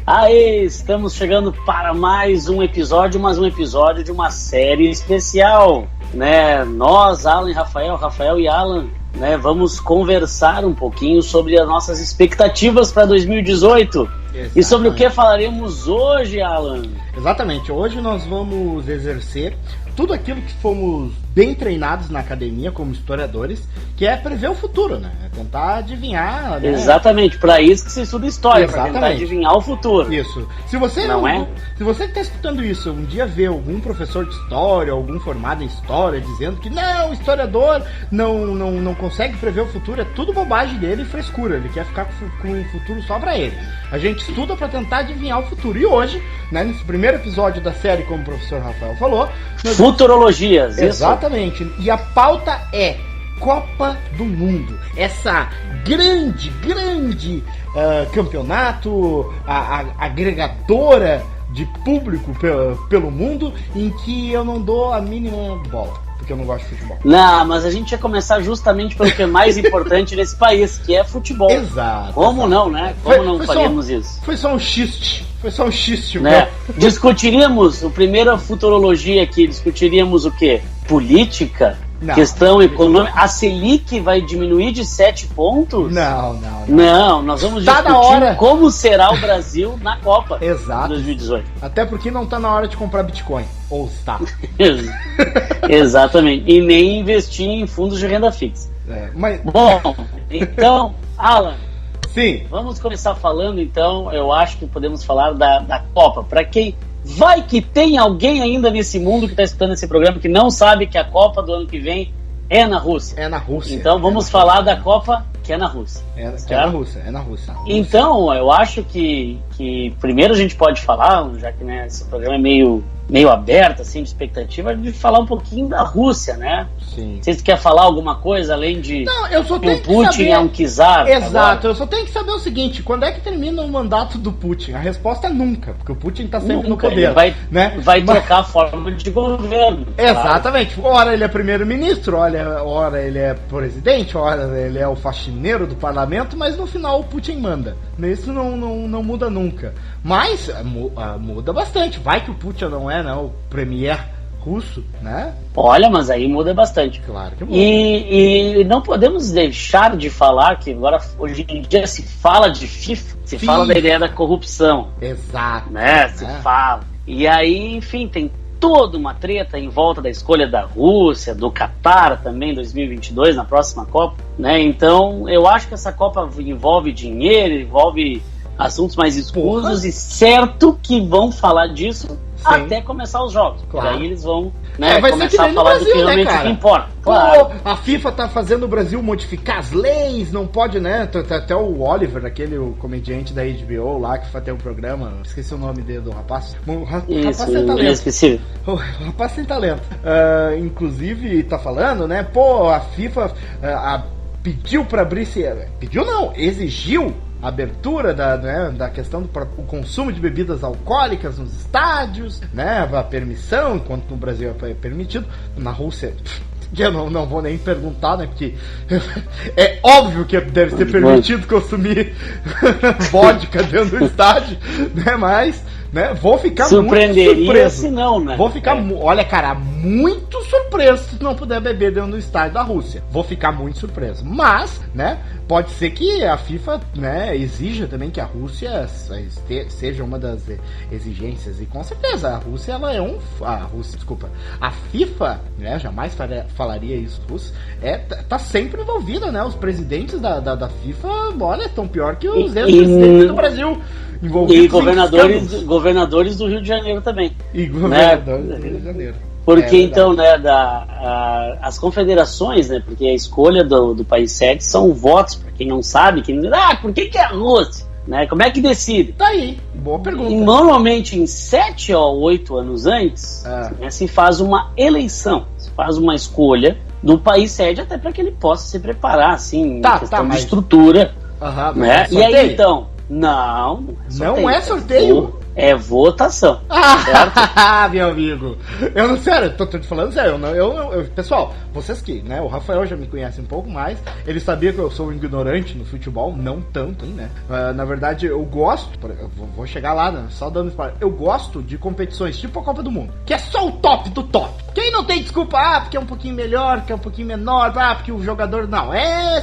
Aê, estamos chegando para mais um episódio, de uma série especial, né? Nós, Alan e Rafael e Alan, né, vamos conversar um pouquinho sobre as nossas expectativas para 2018. Exatamente. E sobre o que falaremos hoje, Alan? Exatamente, hoje nós vamos exercer tudo aquilo que fomos bem treinados na academia como historiadores, que é prever o futuro, né? É tentar adivinhar, né? Exatamente, para isso que se estuda história, para tentar adivinhar o futuro. Isso. Se você se você que está escutando isso, um dia vê algum professor de história, algum formado em história, dizendo que não, o historiador não consegue prever o futuro, é tudo bobagem dele e frescura, ele quer ficar com o futuro só para ele. A gente estuda para tentar adivinhar o futuro. E hoje, né, nesse primeiro episódio da série, como o professor Rafael falou, futurologias, exatamente. E a pauta é Copa do Mundo. Essa grande campeonato, agregadora de público pelo mundo, em que eu não dou a mínima bola, porque eu não gosto de futebol. Não, mas a gente ia começar justamente pelo que é mais importante nesse país, que é futebol. Exato. Como não, né? Como não faríamos isso? Foi só um xiste, né? Discutiríamos, o primeiro futurologia aqui, discutiríamos o quê? Política? Não, questão econômica. A Selic vai diminuir de 7 pontos? Não, nós vamos discutir como será o Brasil na Copa. Exato. 2018. Até porque não está na hora de comprar Bitcoin. Ou está. Exatamente. E nem investir em fundos de renda fixa. Bom, então, Alan. Sim. Vamos começar falando, então, eu acho que podemos falar da Copa. Para quem vai que tem alguém ainda nesse mundo que está escutando esse programa que não sabe que a Copa do ano que vem é na Rússia. É na Rússia. Então vamos falar da Copa que é na Rússia. É na Rússia. Então, eu acho que primeiro a gente pode falar, já que, né, esse programa é meio aberto, assim, de expectativa, de falar um pouquinho da Rússia, né? Sim. Você quer falar alguma coisa além de que o Putin é um czar? Exato, agora? Eu só tenho que saber o seguinte, quando é que termina o mandato do Putin? A resposta é nunca, porque o Putin tá sempre no poder. Ele vai trocar a forma de governo. Exatamente. Claro. Ora ele é primeiro-ministro, ora ele é presidente, ora ele é o faxineiro do parlamento, mas no final o Putin manda. Isso não muda nunca. Mas muda bastante. Vai que o Putin não é, né, o premier russo, né? Olha, mas aí muda bastante. Claro que muda. E não podemos deixar de falar que agora, hoje em dia, se fala de FIFA, fala da ideia da corrupção. Exato. Né? Se fala. E aí, enfim, tem toda uma treta em volta da escolha da Rússia, do Catar também, 2022, na próxima Copa, né? Então, eu acho que essa Copa envolve dinheiro, envolve assuntos mais escusos, e certo que vão falar disso até começar os jogos. Claro. Porque aí eles vão, né, vai começar ser que a falar Brasil, do que realmente né, que importa. Claro. A FIFA tá fazendo o Brasil modificar as leis, não pode, né? Até o Oliver, o comediante da HBO lá, que tem um programa, esqueci o nome dele, do rapaz. O rapaz tem talento. O rapaz tem talento. Inclusive, tá falando, né? A FIFA pediu pra abrir... Pediu não, exigiu a abertura da questão do consumo de bebidas alcoólicas nos estádios, né? A permissão, enquanto no Brasil é permitido. Na Rússia, eu não vou nem perguntar, né? Porque é óbvio que deve ser permitido consumir vodka dentro do estádio, né? Mas, né, vou ficar muito surpreso. Se não, né? Vou ficar, olha, cara, muito surpreso se não puder beber dentro do estádio da Rússia. Vou ficar muito surpreso. Mas, né, pode ser que a FIFA, né, exija também que a Rússia seja uma das exigências. E com certeza, a Rússia, ela é a FIFA, né, jamais falaria isso, tá sempre envolvida, né? Os presidentes da FIFA, olha, estão pior que os ex-presidentes do Brasil. E governadores do Rio de Janeiro também. E governadores do Rio de Janeiro. Porque então, né, as confederações, né, porque a escolha do país sede são votos, para quem não sabe, por que é a Rússia? Né, como é que decide? Tá aí, boa pergunta. E normalmente em 7 ou 8 anos antes, né, se faz uma eleição, se faz uma escolha do país sede, até para que ele possa se preparar, assim, em questão de estrutura. Uhum, né? E aí então... Não é sorteio. É votação. Ah, meu amigo. Eu não, sério, tô te falando sério. Pessoal, vocês que, né? O Rafael já me conhece um pouco mais. Ele sabia que eu sou um ignorante no futebol, não tanto, né? Na verdade, eu gosto. Vou chegar lá, né? Só dando spoiler. Eu gosto de competições tipo a Copa do Mundo, que é só o top do top. Quem não tem desculpa, porque é um pouquinho melhor, porque é um pouquinho menor, porque o jogador. Não,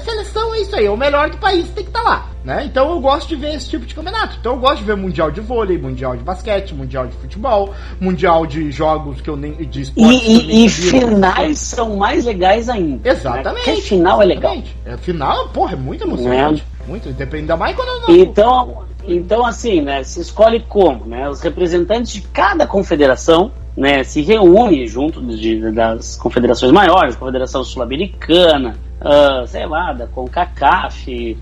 seleção, é isso aí. É o melhor do país, tem que estar lá. Né? Então eu gosto de ver esse tipo de campeonato. Então eu gosto de ver mundial de vôlei, mundial de basquete, mundial de futebol, mundial de jogos que eu nem de esportes e finais são mais legais ainda. Exatamente. Né? Porque final é legal. Final, porra, é muito emocionante. Muito, depende da mais quando eu não. Então assim, né, se escolhe como, né? Os representantes de cada confederação, né, se reúnem junto das confederações maiores, Confederação Sul-Americana, sei lá, da CONCACAF,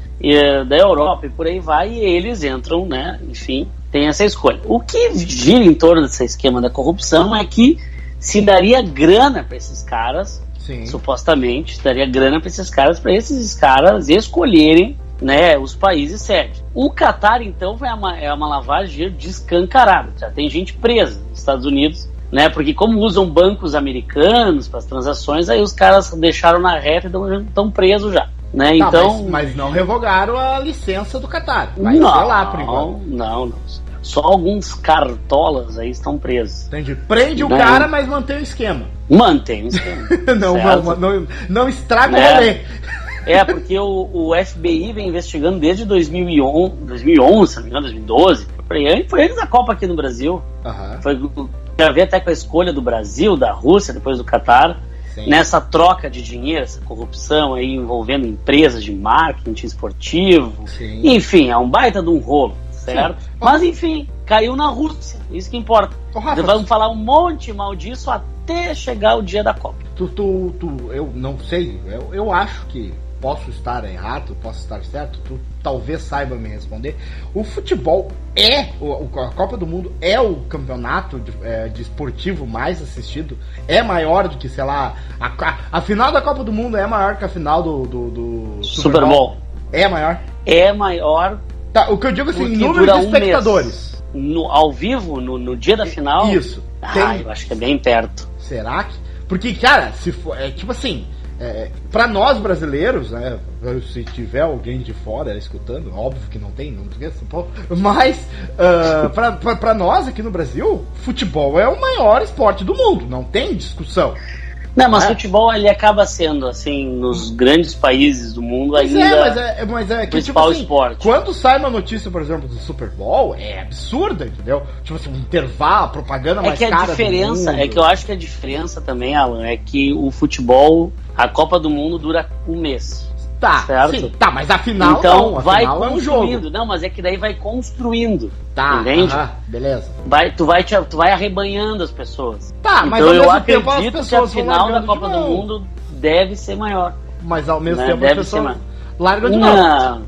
da Europa e por aí vai, e eles entram, né, enfim, tem essa escolha. O que gira em torno desse esquema da corrupção é que se daria grana para esses caras, sim, supostamente, se daria grana para esses caras escolherem, né, os países sede. O Catar, então, é uma lavagem descancarada, já tem gente presa nos Estados Unidos, né, porque como usam bancos americanos para as transações, aí os caras deixaram na reta e estão presos já, né? Tá, então, mas não revogaram a licença do Catar. Vai ser lá por enquanto. Não. Só alguns cartolas aí estão presos. Entendi. Prende o cara, mas mantém o esquema. Mantém o esquema. não estraga o rolê. Porque o FBI vem investigando desde 2011, se não me engano, 2012. Foi antes da Copa aqui no Brasil. Foi a ver até com a escolha do Brasil, da Rússia, depois do Catar. Sim. Nessa troca de dinheiro, essa corrupção aí envolvendo empresas de marketing esportivo. Sim. Enfim, é um baita de um rolo, certo? Sim. Mas enfim, caiu na Rússia, isso que importa. Vamos falar um monte mal disso até chegar o dia da Copa. Eu não sei, eu acho que posso estar errado, posso estar certo, tu talvez saiba me responder. O futebol a Copa do Mundo é o campeonato de esportivo mais assistido, é maior do que, sei lá, a final da Copa do Mundo é maior que a final do Super Bowl. É maior? É maior. Tá, o que eu digo assim, número de espectadores. Ao vivo, no dia da final? Isso. Eu acho que é bem perto. Será que? Porque, cara, se for, tipo assim, pra nós brasileiros, né, se tiver alguém de fora escutando, óbvio que não tem, mas pra nós aqui no Brasil, futebol é o maior esporte do mundo, não tem discussão. Não, mas futebol ele acaba sendo, assim, nos grandes países do mundo ainda mas é que, principal tipo assim, esporte. Quando sai uma notícia, por exemplo, do Super Bowl, é absurda, entendeu? Tipo assim, um intervalo, propaganda mais cara. É que a diferença, que eu acho que a diferença também, Alan, é que o futebol, a Copa do Mundo dura um mês. Tá, certo? Sim, tá, mas afinal então, vai construindo. É um jogo. Não, mas é que daí vai construindo. Tá, entende? Beleza. Tu vai arrebanhando as pessoas. Tá, mas então eu acredito que a final da Copa do Mundo deve ser maior. Mas ao mesmo tempo as pessoas largam de novo.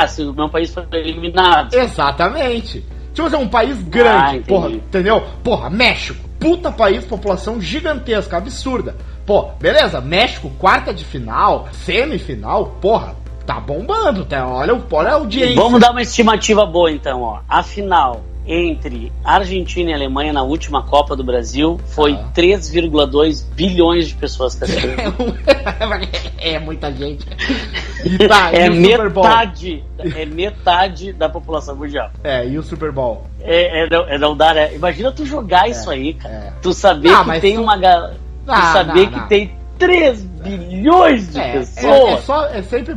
Se o meu país for eliminado. Exatamente. Tipo assim, um país grande, porra, entendeu? Porra, México, puta país, população gigantesca, absurda. Pô, beleza, México, quarta de final, semifinal, porra, tá bombando, tá? Olha a audiência. Vamos dar uma estimativa boa então, ó. A final entre Argentina e Alemanha na última Copa do Brasil foi 3,2 bilhões de pessoas que assistiram. É muita gente. É metade da população mundial. E o Super Bowl? Não dar. Imagina tu jogar isso aí, cara. Tu saber que tem uma galera. Que tem 3 bilhões de pessoas. É sempre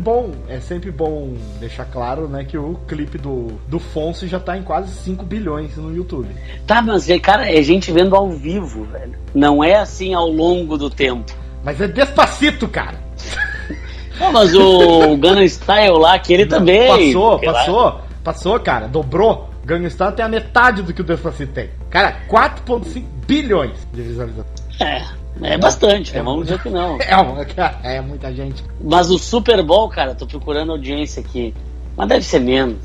bom deixar claro, né, que o clipe do Fonse já tá em quase 5 bilhões no YouTube. Tá, mas, cara, é gente vendo ao vivo, velho. Não é assim ao longo do tempo. Mas é Despacito, cara. Não, mas o Gangnam Style lá, que ele também... Passou, cara. Dobrou. Gangnam Style tem a metade do que o Despacito tem. Cara, 4,5 bilhões de visualizações. É bastante, vamos dizer que não. É muita gente. Mas o Super Bowl, cara, tô procurando audiência aqui. Mas deve ser menos.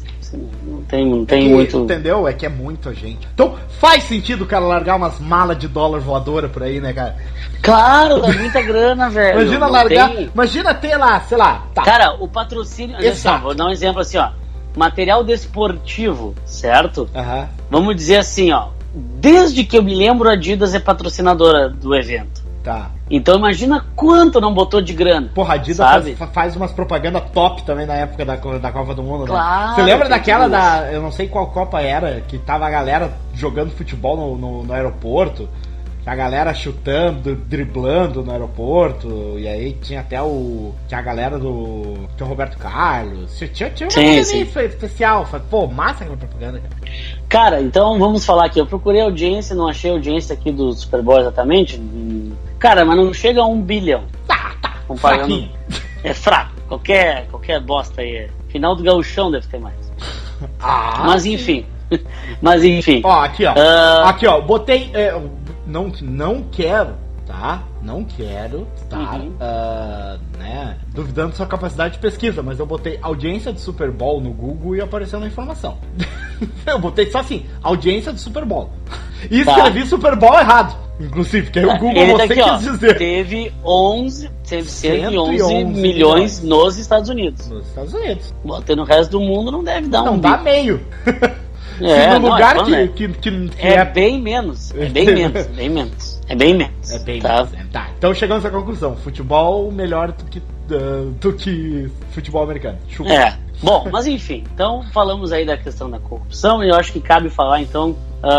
Não tem muito. Entendeu? É que é muita gente. Então faz sentido o cara largar umas malas de dólar voadora por aí, né, cara? Claro, é muita grana, velho. Imagina largar. Imagina ter lá, sei lá. Tá. Cara, o patrocínio. Assim, vou dar um exemplo assim, ó. material desportivo, certo? Aham. Vamos dizer assim, ó, desde que eu me lembro, a Adidas é patrocinadora do evento. Tá. Então imagina quanto não botou de grana. Porra, a Adidas faz umas propagandas top também na época da Copa do Mundo, claro, né? Você lembra daquela da... Eu não sei qual Copa era, que tava a galera jogando futebol no aeroporto, a galera chutando, driblando no aeroporto, e aí tinha até tinha a galera tinha o Roberto Carlos, tinha uma coisa meio especial. Pô, massa aquela propaganda, cara. Cara, então vamos falar aqui. Eu procurei audiência, não achei audiência aqui do Super Bowl exatamente. Cara, mas não chega a 1 bilhão. Tá, comparando. É fraco. Qualquer bosta aí. Final do Gauchão deve ter mais. Mas enfim. Ó, aqui, ó. Aqui, ó. Botei... Não quero, tá? Não quero estar, né, duvidando da sua capacidade de pesquisa, mas eu botei audiência de Super Bowl no Google e apareceu na informação. Eu botei só assim, audiência de Super Bowl. E escrevi Super Bowl errado, inclusive, porque aí o Google ele você aqui, quis dizer. Teve 11 milhões nos Estados Unidos. Nos Estados Unidos. Botei no resto do mundo, não deve dar não dá meio. É, no lugar que é bem menos. É bem menos. Tá, então chegamos à conclusão. Futebol melhor do que futebol americano. Chupa. Bom, mas enfim. Então falamos aí da questão da corrupção. E eu acho que cabe falar então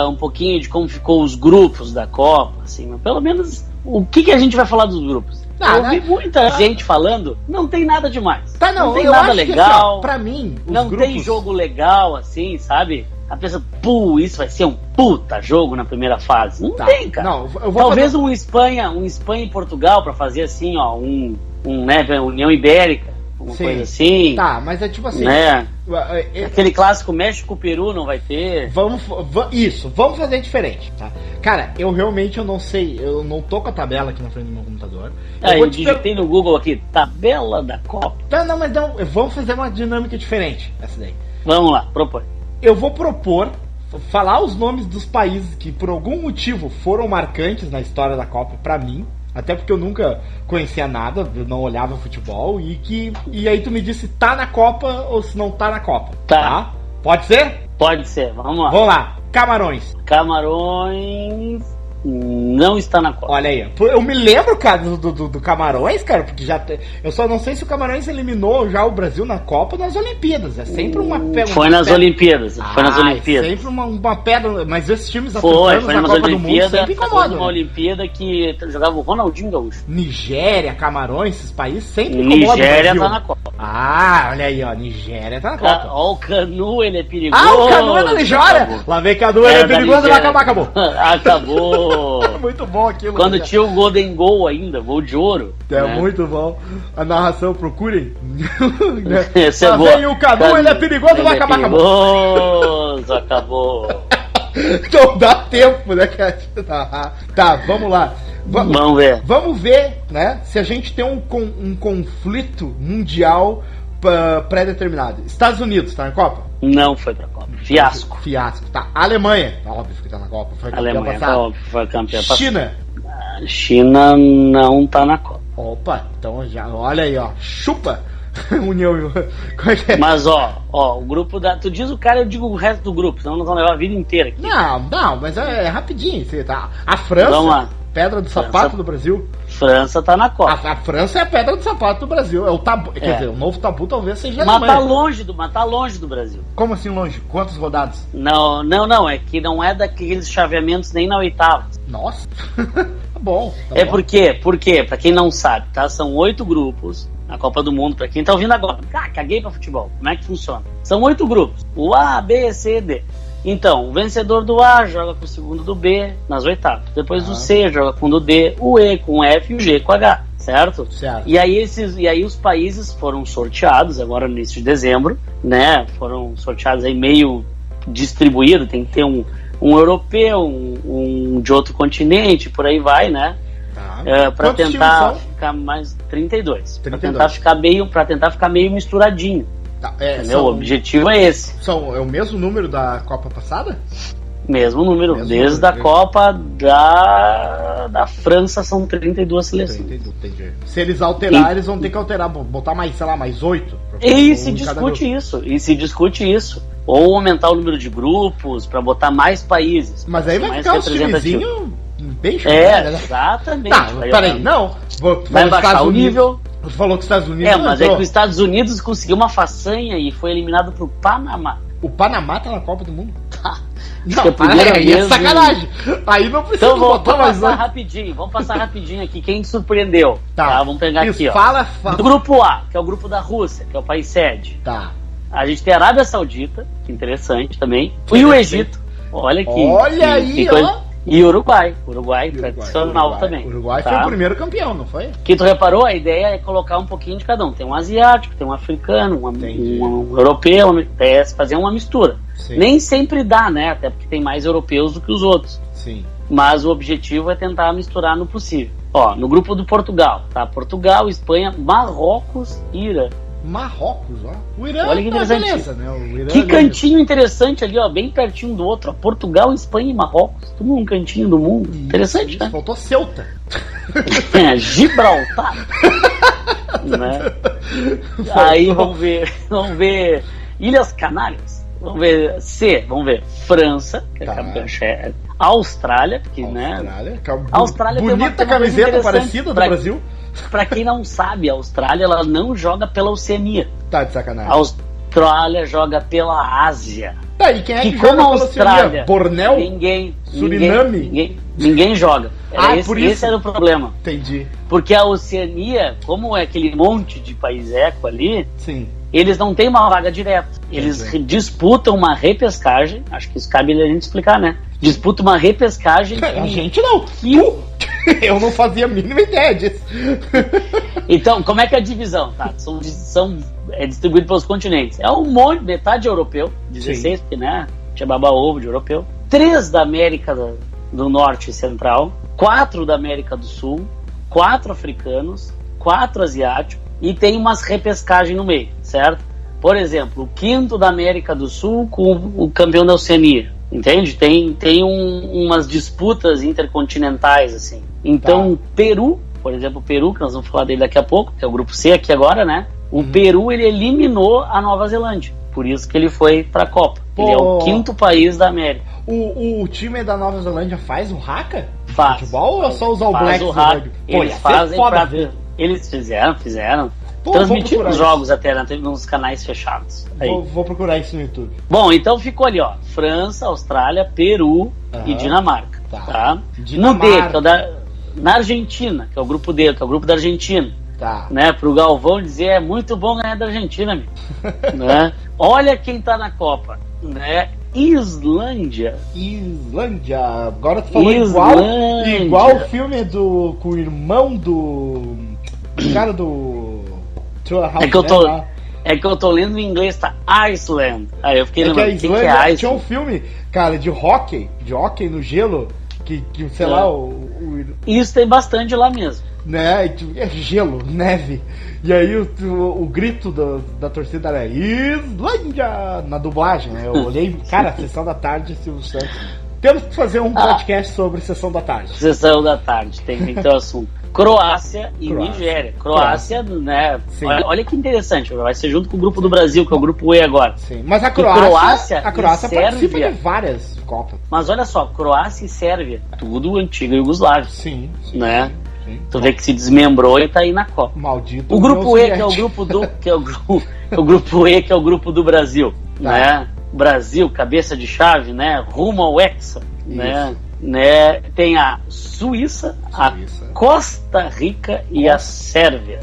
um pouquinho de como ficou os grupos da Copa, assim, mas pelo menos o que a gente vai falar dos grupos. Eu ouvi muita gente falando, não tem nada demais. Não tem nada legal. Que, assim, pra mim, não grupos... tem jogo legal, assim, sabe? A pessoa, isso vai ser um puta jogo na primeira fase. Não tem, cara. Não, talvez um Espanha e Portugal pra fazer assim, ó, né, União Ibérica, uma coisa assim. Tá, mas é tipo assim, né? Aquele clássico México-Peru não vai ter. Vamos fazer diferente, tá? Cara, eu não sei, eu não tô com a tabela aqui na frente do meu computador. Eu digitei no Google aqui, tabela da Copa. Mas vamos fazer uma dinâmica diferente, essa daí. Vamos lá, propõe. Eu vou propor falar os nomes dos países que por algum motivo foram marcantes na história da Copa pra mim, até porque eu nunca conhecia nada, eu não olhava futebol, e aí tu me disse tá na Copa ou se não tá na Copa. Tá? Pode ser? Pode ser, vamos lá. Vamos lá. Camarões não está na Copa. Olha aí, eu me lembro, cara, do Camarões, cara, porque eu só não sei se o Camarões eliminou já o Brasil na Copa ou nas Olimpíadas. É sempre uma pedra. Foi nas Olimpíadas. Foi nas Olimpíadas. Sempre uma pedra, mas esses times africanos na Copa do Mundo sempre incomodam. Uma Olimpíada que jogava o Ronaldinho Gaúcho. Nigéria, Camarões, esses países sempre incomodam. Nigéria tá na Copa. Olha aí, ó, Nigéria tá na Copa. Ó, o Canu, ele é perigoso. O Canu é da Nigéria. Lá vem Canu, ele é perigoso, vai acabar, acabou. Acabou. Muito bom aquilo. Quando tinha o Golden Goal ainda, gol de ouro. Né? Muito bom. A narração, procurem. Esse é bom. Vem o Canu, ele é perigoso, vai acabar, acabou. Então dá tempo, né, cara? Tá, vamos lá. Vamos ver. Vamos ver, né, se a gente tem um conflito mundial pré-determinado. Estados Unidos, tá na Copa? Não foi pra Copa. Fiasco. Tá. Alemanha, óbvio que tá na Copa. Foi campeã passada. Foi campeã passada. China. China não tá na Copa. Opa, então já, olha aí, ó. Chupa. União. Como é que é? Mas o grupo tu diz o cara, eu digo o resto do grupo, senão nós vamos levar a vida inteira aqui. Não, mas é rapidinho, tá? A França. Vamos lá. Pedra do sapato do Brasil. França tá na Copa. A França é a pedra do sapato do Brasil. É o tabu. Quer dizer, o novo tabu talvez seja a Alemanha. Mas tá longe do Brasil. Como assim longe? Quantas rodadas? Não. É que não é daqueles chaveamentos nem na oitava. Nossa. Tá bom. Por quê? Pra quem não sabe, tá? São 8 grupos. A Copa do Mundo, pra quem tá ouvindo agora. Caguei pra futebol. Como é que funciona? São 8 grupos. O A, B, C, D. Então, o vencedor do A joga com o segundo do B nas oitavas. Depois o C joga com o do D, o E com o F e o G com o H, certo? E aí os países foram sorteados agora no início de dezembro, né? Foram sorteados aí meio distribuído, tem que ter um europeu, um de outro continente, por aí vai, né? Para tentar ficar mais 32. Para tentar ficar meio misturadinho. Entendeu? O objetivo é esse. É o mesmo número da Copa passada? Mesmo número. Desde a Copa da França são 32 seleções. 32, entendi. Se eles alterar, eles vão ter que alterar, botar mais, sei lá, mais 8. E se discute isso. Ou aumentar o número de grupos para botar mais países. Mas aí vai ficar os timezinhos bem chato. Exatamente. Tá, peraí, não. Vai baixar o nível. Você falou que os Estados Unidos... mas é que os Estados Unidos conseguiu uma façanha e foi eliminado pro Panamá. O Panamá tá na Copa do Mundo? Tá. Não, aí é sacanagem. Aí não precisa então, botar mais vamos passar rapidinho aqui. Quem surpreendeu? Tá. Vamos pegar aqui, fala. Do grupo A, que é o grupo da Rússia, que é o país sede. Tá. A gente tem a Arábia Saudita, que interessante também. E o Egito. Olha aqui. Olha aí, ó. E Uruguai tradicional também. Uruguai foi o primeiro campeão, não foi? Que tu reparou, a ideia é colocar um pouquinho de cada um. Tem um asiático, tem um africano, um europeu, fazer uma mistura. Sim. Nem sempre dá, né? Até porque tem mais europeus do que os outros. Sim. Mas o objetivo é tentar misturar no possível. Ó, no grupo do Portugal, tá? Portugal, Espanha, Marrocos e Irã. Marrocos, ó. O Irã, olha que interessante. Beleza, né? O Irã, que cantinho interessante ali, ó, bem pertinho do outro, ó. Portugal, Espanha e Marrocos, tudo num cantinho do mundo. Interessante, né? Faltou Ceuta. Gibraltar. Né? Aí vamos ver Ilhas Canárias. Vamos ver França, que é Austrália, que Austrália bonita tem uma camiseta parecida do Brasil. Pra quem não sabe, a Austrália ela não joga pela Oceania. Tá de sacanagem. A Austrália joga pela Ásia. Tá, e quem é que joga pela Oceania? Bornéu? Suriname? Ninguém joga. Esse era o problema. Entendi. Porque a Oceania, como é aquele monte de país eco ali, sim, eles não têm uma vaga direta. Eles disputam uma repescagem. Acho que isso cabe a gente explicar, né? Disputam uma repescagem. A gente não. Eu não fazia a mínima ideia disso. Então, como é que é a divisão? Tá, é distribuído pelos continentes. É um monte, metade europeu, 16, porque, né? Tinha baba-ovo de europeu. 3 da América do Norte e Central, 4 da América do Sul, 4 africanos, 4 asiáticos, e tem umas repescagens no meio, certo? Por exemplo, o 5º da América do Sul com o campeão da Oceania, entende? Tem umas disputas intercontinentais, assim. Então, Peru, por exemplo, o Peru, que nós vamos falar dele daqui a pouco, que é o grupo C aqui agora, né? O Peru, ele eliminou a Nova Zelândia, por isso que ele foi pra Copa. Ele é o 5º país da América. O time da Nova Zelândia faz o haka? Faz. Futebol ou é só os All Blacks? Eles fazem pra ver. Eles fizeram. Transmitiram os jogos até nos canais fechados. Vou procurar isso no YouTube. Bom, então ficou ali, ó. França, Austrália, Peru e Dinamarca. Tá? Dinamarca. No D, na Argentina, que é o grupo D, que é o grupo da Argentina. Tá. Né? Pro Galvão dizer, é muito bom ganhar da Argentina, amigo. Né? Olha quem tá na Copa. Né? Islândia. Agora tu falou igual o filme com o irmão do cara do É que eu tô lendo em inglês, tá? Iceland. Aí eu fiquei lembrando, que é Iceland? Tinha um filme, cara, de hockey no gelo, que sei lá, Isso tem bastante lá mesmo. Né? É gelo, neve. E aí o grito da torcida era Islândia na dublagem, né? Eu olhei, cara, Sessão da Tarde, Silvio Santos. Temos que fazer um podcast sobre Sessão da Tarde. Sessão da Tarde, tem que ter o assunto. Croácia e Nigéria. Croácia, né? Olha que interessante, vai ser junto com o grupo do Brasil, que é o grupo E agora. Sim, mas a Croácia participa de várias Copas. Mas olha só, Croácia e Sérvia, tudo antiga Iugoslávia. Sim. Né? Sim. Tu vê que se desmembrou e tá aí na Copa. Maldito. O grupo E, que é o grupo do o grupo E, que é o grupo do Brasil, né? Brasil, cabeça de chave, né? Rumo ao Hexa, né? Tem a Suíça, a Costa Rica e a Sérvia.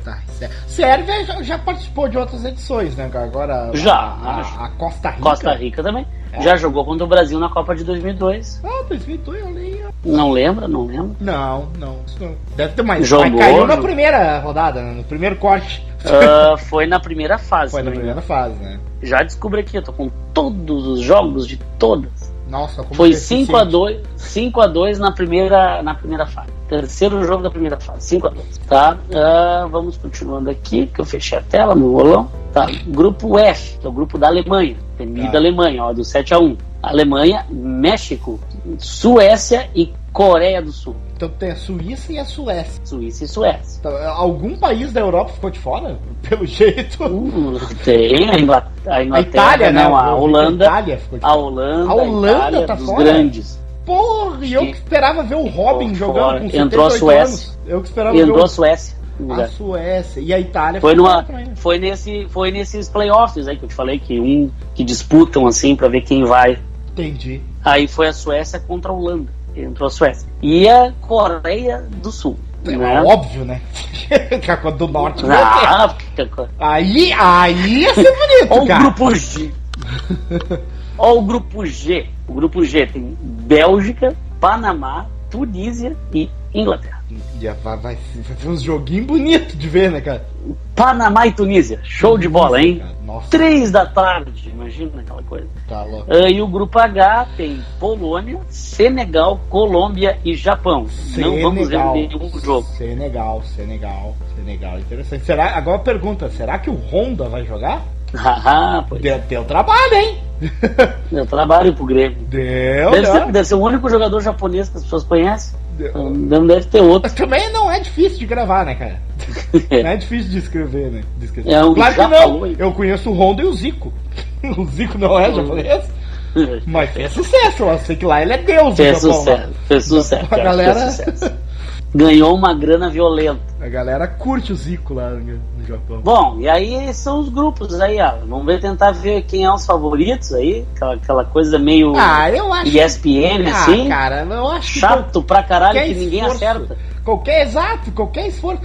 Sérvia já participou de outras edições, né? Agora a Costa Rica. Costa Rica também. Já jogou contra o Brasil na Copa de 2002. 2002, eu li. Não lembra? Não. Deve ter mais. Jogou, mas caiu na primeira rodada, né? No primeiro corte. Foi na primeira fase. Foi na primeira fase, né? Já descobri aqui, eu tô com todos os jogos de todas. Nossa, como foi 5-2 na primeira fase. Terceiro jogo da primeira fase, 5-2. Tá? Vamos continuando aqui, que eu fechei a tela no bolão. Tá? Grupo F, que é o grupo da Alemanha. Temida Alemanha, ó, do 7-1. Alemanha, México, Suécia e Coreia do Sul. Então tem a Suíça e a Suécia. Suíça e Suécia. Então, algum país da Europa ficou de fora? Pelo jeito. Tem a Inglaterra, a Itália, não, né? a Holanda. A Itália ficou de fora. A Holanda Itália tá dos fora? grandes. Porra, e eu que esperava ver o Robin jogando com 78 entrou a Suécia. anos. Eu que esperava Entrou ver a Suécia. a Suécia. E a Itália foi nesses playoffs aí que eu te falei, que disputam assim pra ver quem vai. Entendi. Aí foi a Suécia contra a Holanda. Entrou a Suécia. E a Coreia do Sul. É óbvio, né? Do norte. Aí ia ser bonito, Olha cara. o grupo G. Olha o grupo G. O grupo G tem Bélgica, Panamá, Tunísia e Inglaterra. Vai ser uns joguinhos bonitos de ver, né, cara? Panamá e Tunísia. Show de bola, hein? Nossa. 3 da tarde. Imagina aquela coisa. Tá louco. E o grupo H tem Polônia, Senegal, Colômbia e Japão. Não vamos ver nenhum jogo. Senegal. Interessante. Será, agora pergunta, será que o Honda vai jogar? Pois. Deu trabalho, hein? Deu trabalho pro Grêmio. Deve ser o único jogador japonês que as pessoas conhecem. Não deve ter outro. Também não é difícil de gravar, né, cara? Não é difícil de escrever, né? Claro que não. Eu conheço o Honda e o Zico. O Zico não é japonês? Mas fez sucesso. Eu sei que lá ele é Deus. Fez sucesso. A galera ganhou uma grana violenta. A galera curte o Zico lá no Japão. Bom, e aí são os grupos aí, ó. Vamos tentar ver quem é os favoritos aí. Aquela coisa meio eu acho ESPN, assim. Cara, eu acho chato pra caralho que ninguém acerta. Qualquer esforço.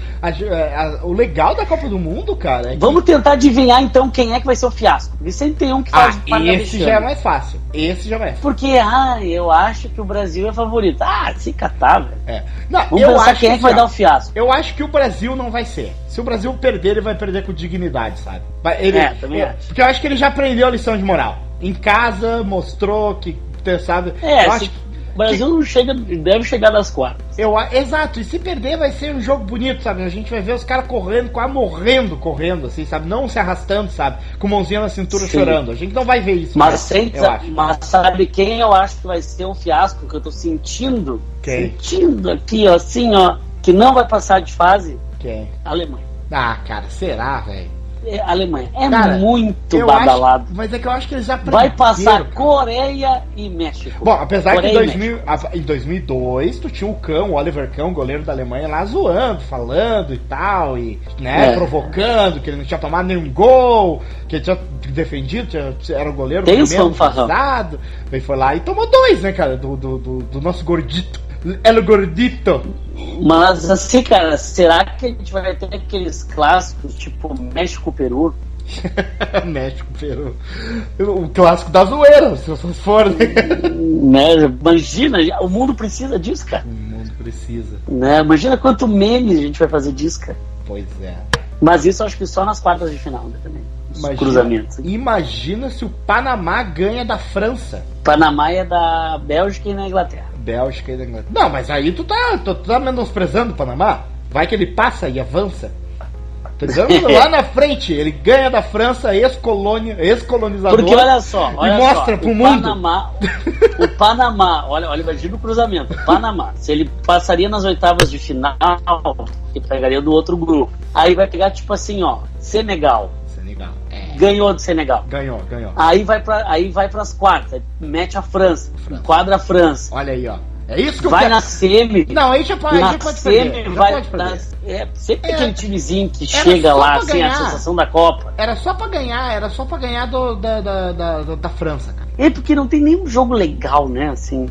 O legal da Copa do Mundo, cara, é que... Vamos tentar adivinhar então quem é que vai ser o fiasco. Porque sempre tem um que faz esse já é mais fácil. Porque, eu acho que o Brasil é favorito. Se catar, velho. Não, vamos pensar quem é que vai dar o fiasco. Eu acho que o Brasil não vai ser. Se o Brasil perder, ele vai perder com dignidade, sabe? Também acho. Porque eu acho que ele já aprendeu a lição de moral. Em casa, mostrou que, sabe? Eu acho que o Brasil não deve chegar nas quartas. Exato, e se perder vai ser um jogo bonito, sabe? A gente vai ver os caras correndo, quase correndo, assim, sabe? Não se arrastando, sabe? Com mãozinha na cintura chorando. A gente não vai ver isso. Mas sabe quem eu acho que vai ser um fiasco que eu tô sentindo? Quem? Sentindo aqui, ó, assim, ó, que não vai passar de fase? Quem? Alemanha. Cara, será, velho? Alemanha. Cara, muito badalado. Mas é que eu acho que eles já vai passar Coreia e México. Bom, apesar que em 2002 tu tinha o Oliver Kahn, goleiro da Alemanha, lá zoando, falando e tal, e provocando, que ele não tinha tomado nenhum gol, que ele tinha defendido, era o goleiro pesado. Ele foi lá e tomou 2, né, cara, do nosso gordito. El Gordito. Mas assim, cara, será que a gente vai ter aqueles clássicos tipo México-Peru? México-Peru. O clássico da zoeira, se vocês forem. Imagina, o mundo precisa disso, cara. O mundo precisa. Imagina quanto memes a gente vai fazer disso, cara. Pois é. Mas isso acho que só nas quartas de final, né, também. Cruzamentos. Imagina se o Panamá ganha da França. Panamá é da Bélgica e da Inglaterra. Bélgica e da Inglaterra. Não, mas aí tu tá menosprezando o Panamá. Vai que ele passa e avança. Entendeu? Lá na frente, ele ganha da França, ex-colonizador. Porque olha só, mostra pro mundo. O Panamá, olha, imagina o cruzamento. O Panamá, se ele passaria nas oitavas de final, ele pegaria do outro grupo. Aí vai pegar tipo assim, ó, Senegal. Ganhou do Senegal. Ganhou. Aí vai pras quartas, mete a França. Enquadra a França. Olha aí, ó. É isso que eu quero. Na semi. Não, aí já pode perder. Sempre aquele timezinho que chega lá, assim, a sensação da Copa. Era só pra ganhar da França, cara. Porque não tem nenhum jogo legal, né, assim.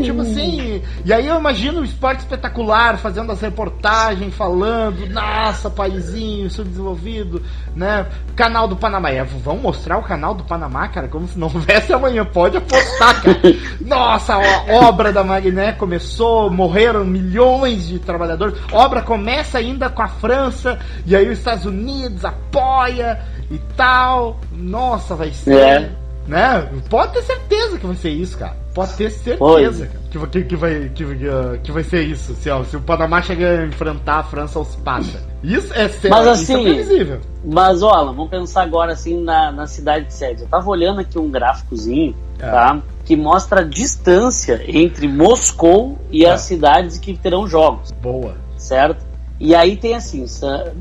Tipo assim. E aí eu imagino o Esporte Espetacular fazendo as reportagens, falando, nossa, paizinho, subdesenvolvido, né? Canal do Panamá. Vamos mostrar o canal do Panamá, cara, como se não houvesse amanhã. Pode apostar, cara. Nossa, a obra da Magné começou, morreram milhões de trabalhadores. A obra começa ainda com a França, e aí os Estados Unidos apoia e tal. Nossa, vai ser. né? Pode ter certeza que vai ser isso, cara. Pode ter certeza que vai ser isso. Se o Panamá chegar a enfrentar a França aos passa. Isso é sério, mas, assim, isso é previsível. Mas, olha, vamos pensar agora assim na cidade de sede. Eu tava olhando aqui um gráficozinho, tá? Que mostra a distância entre Moscou e as cidades que terão jogos. Boa. Certo? E aí tem assim,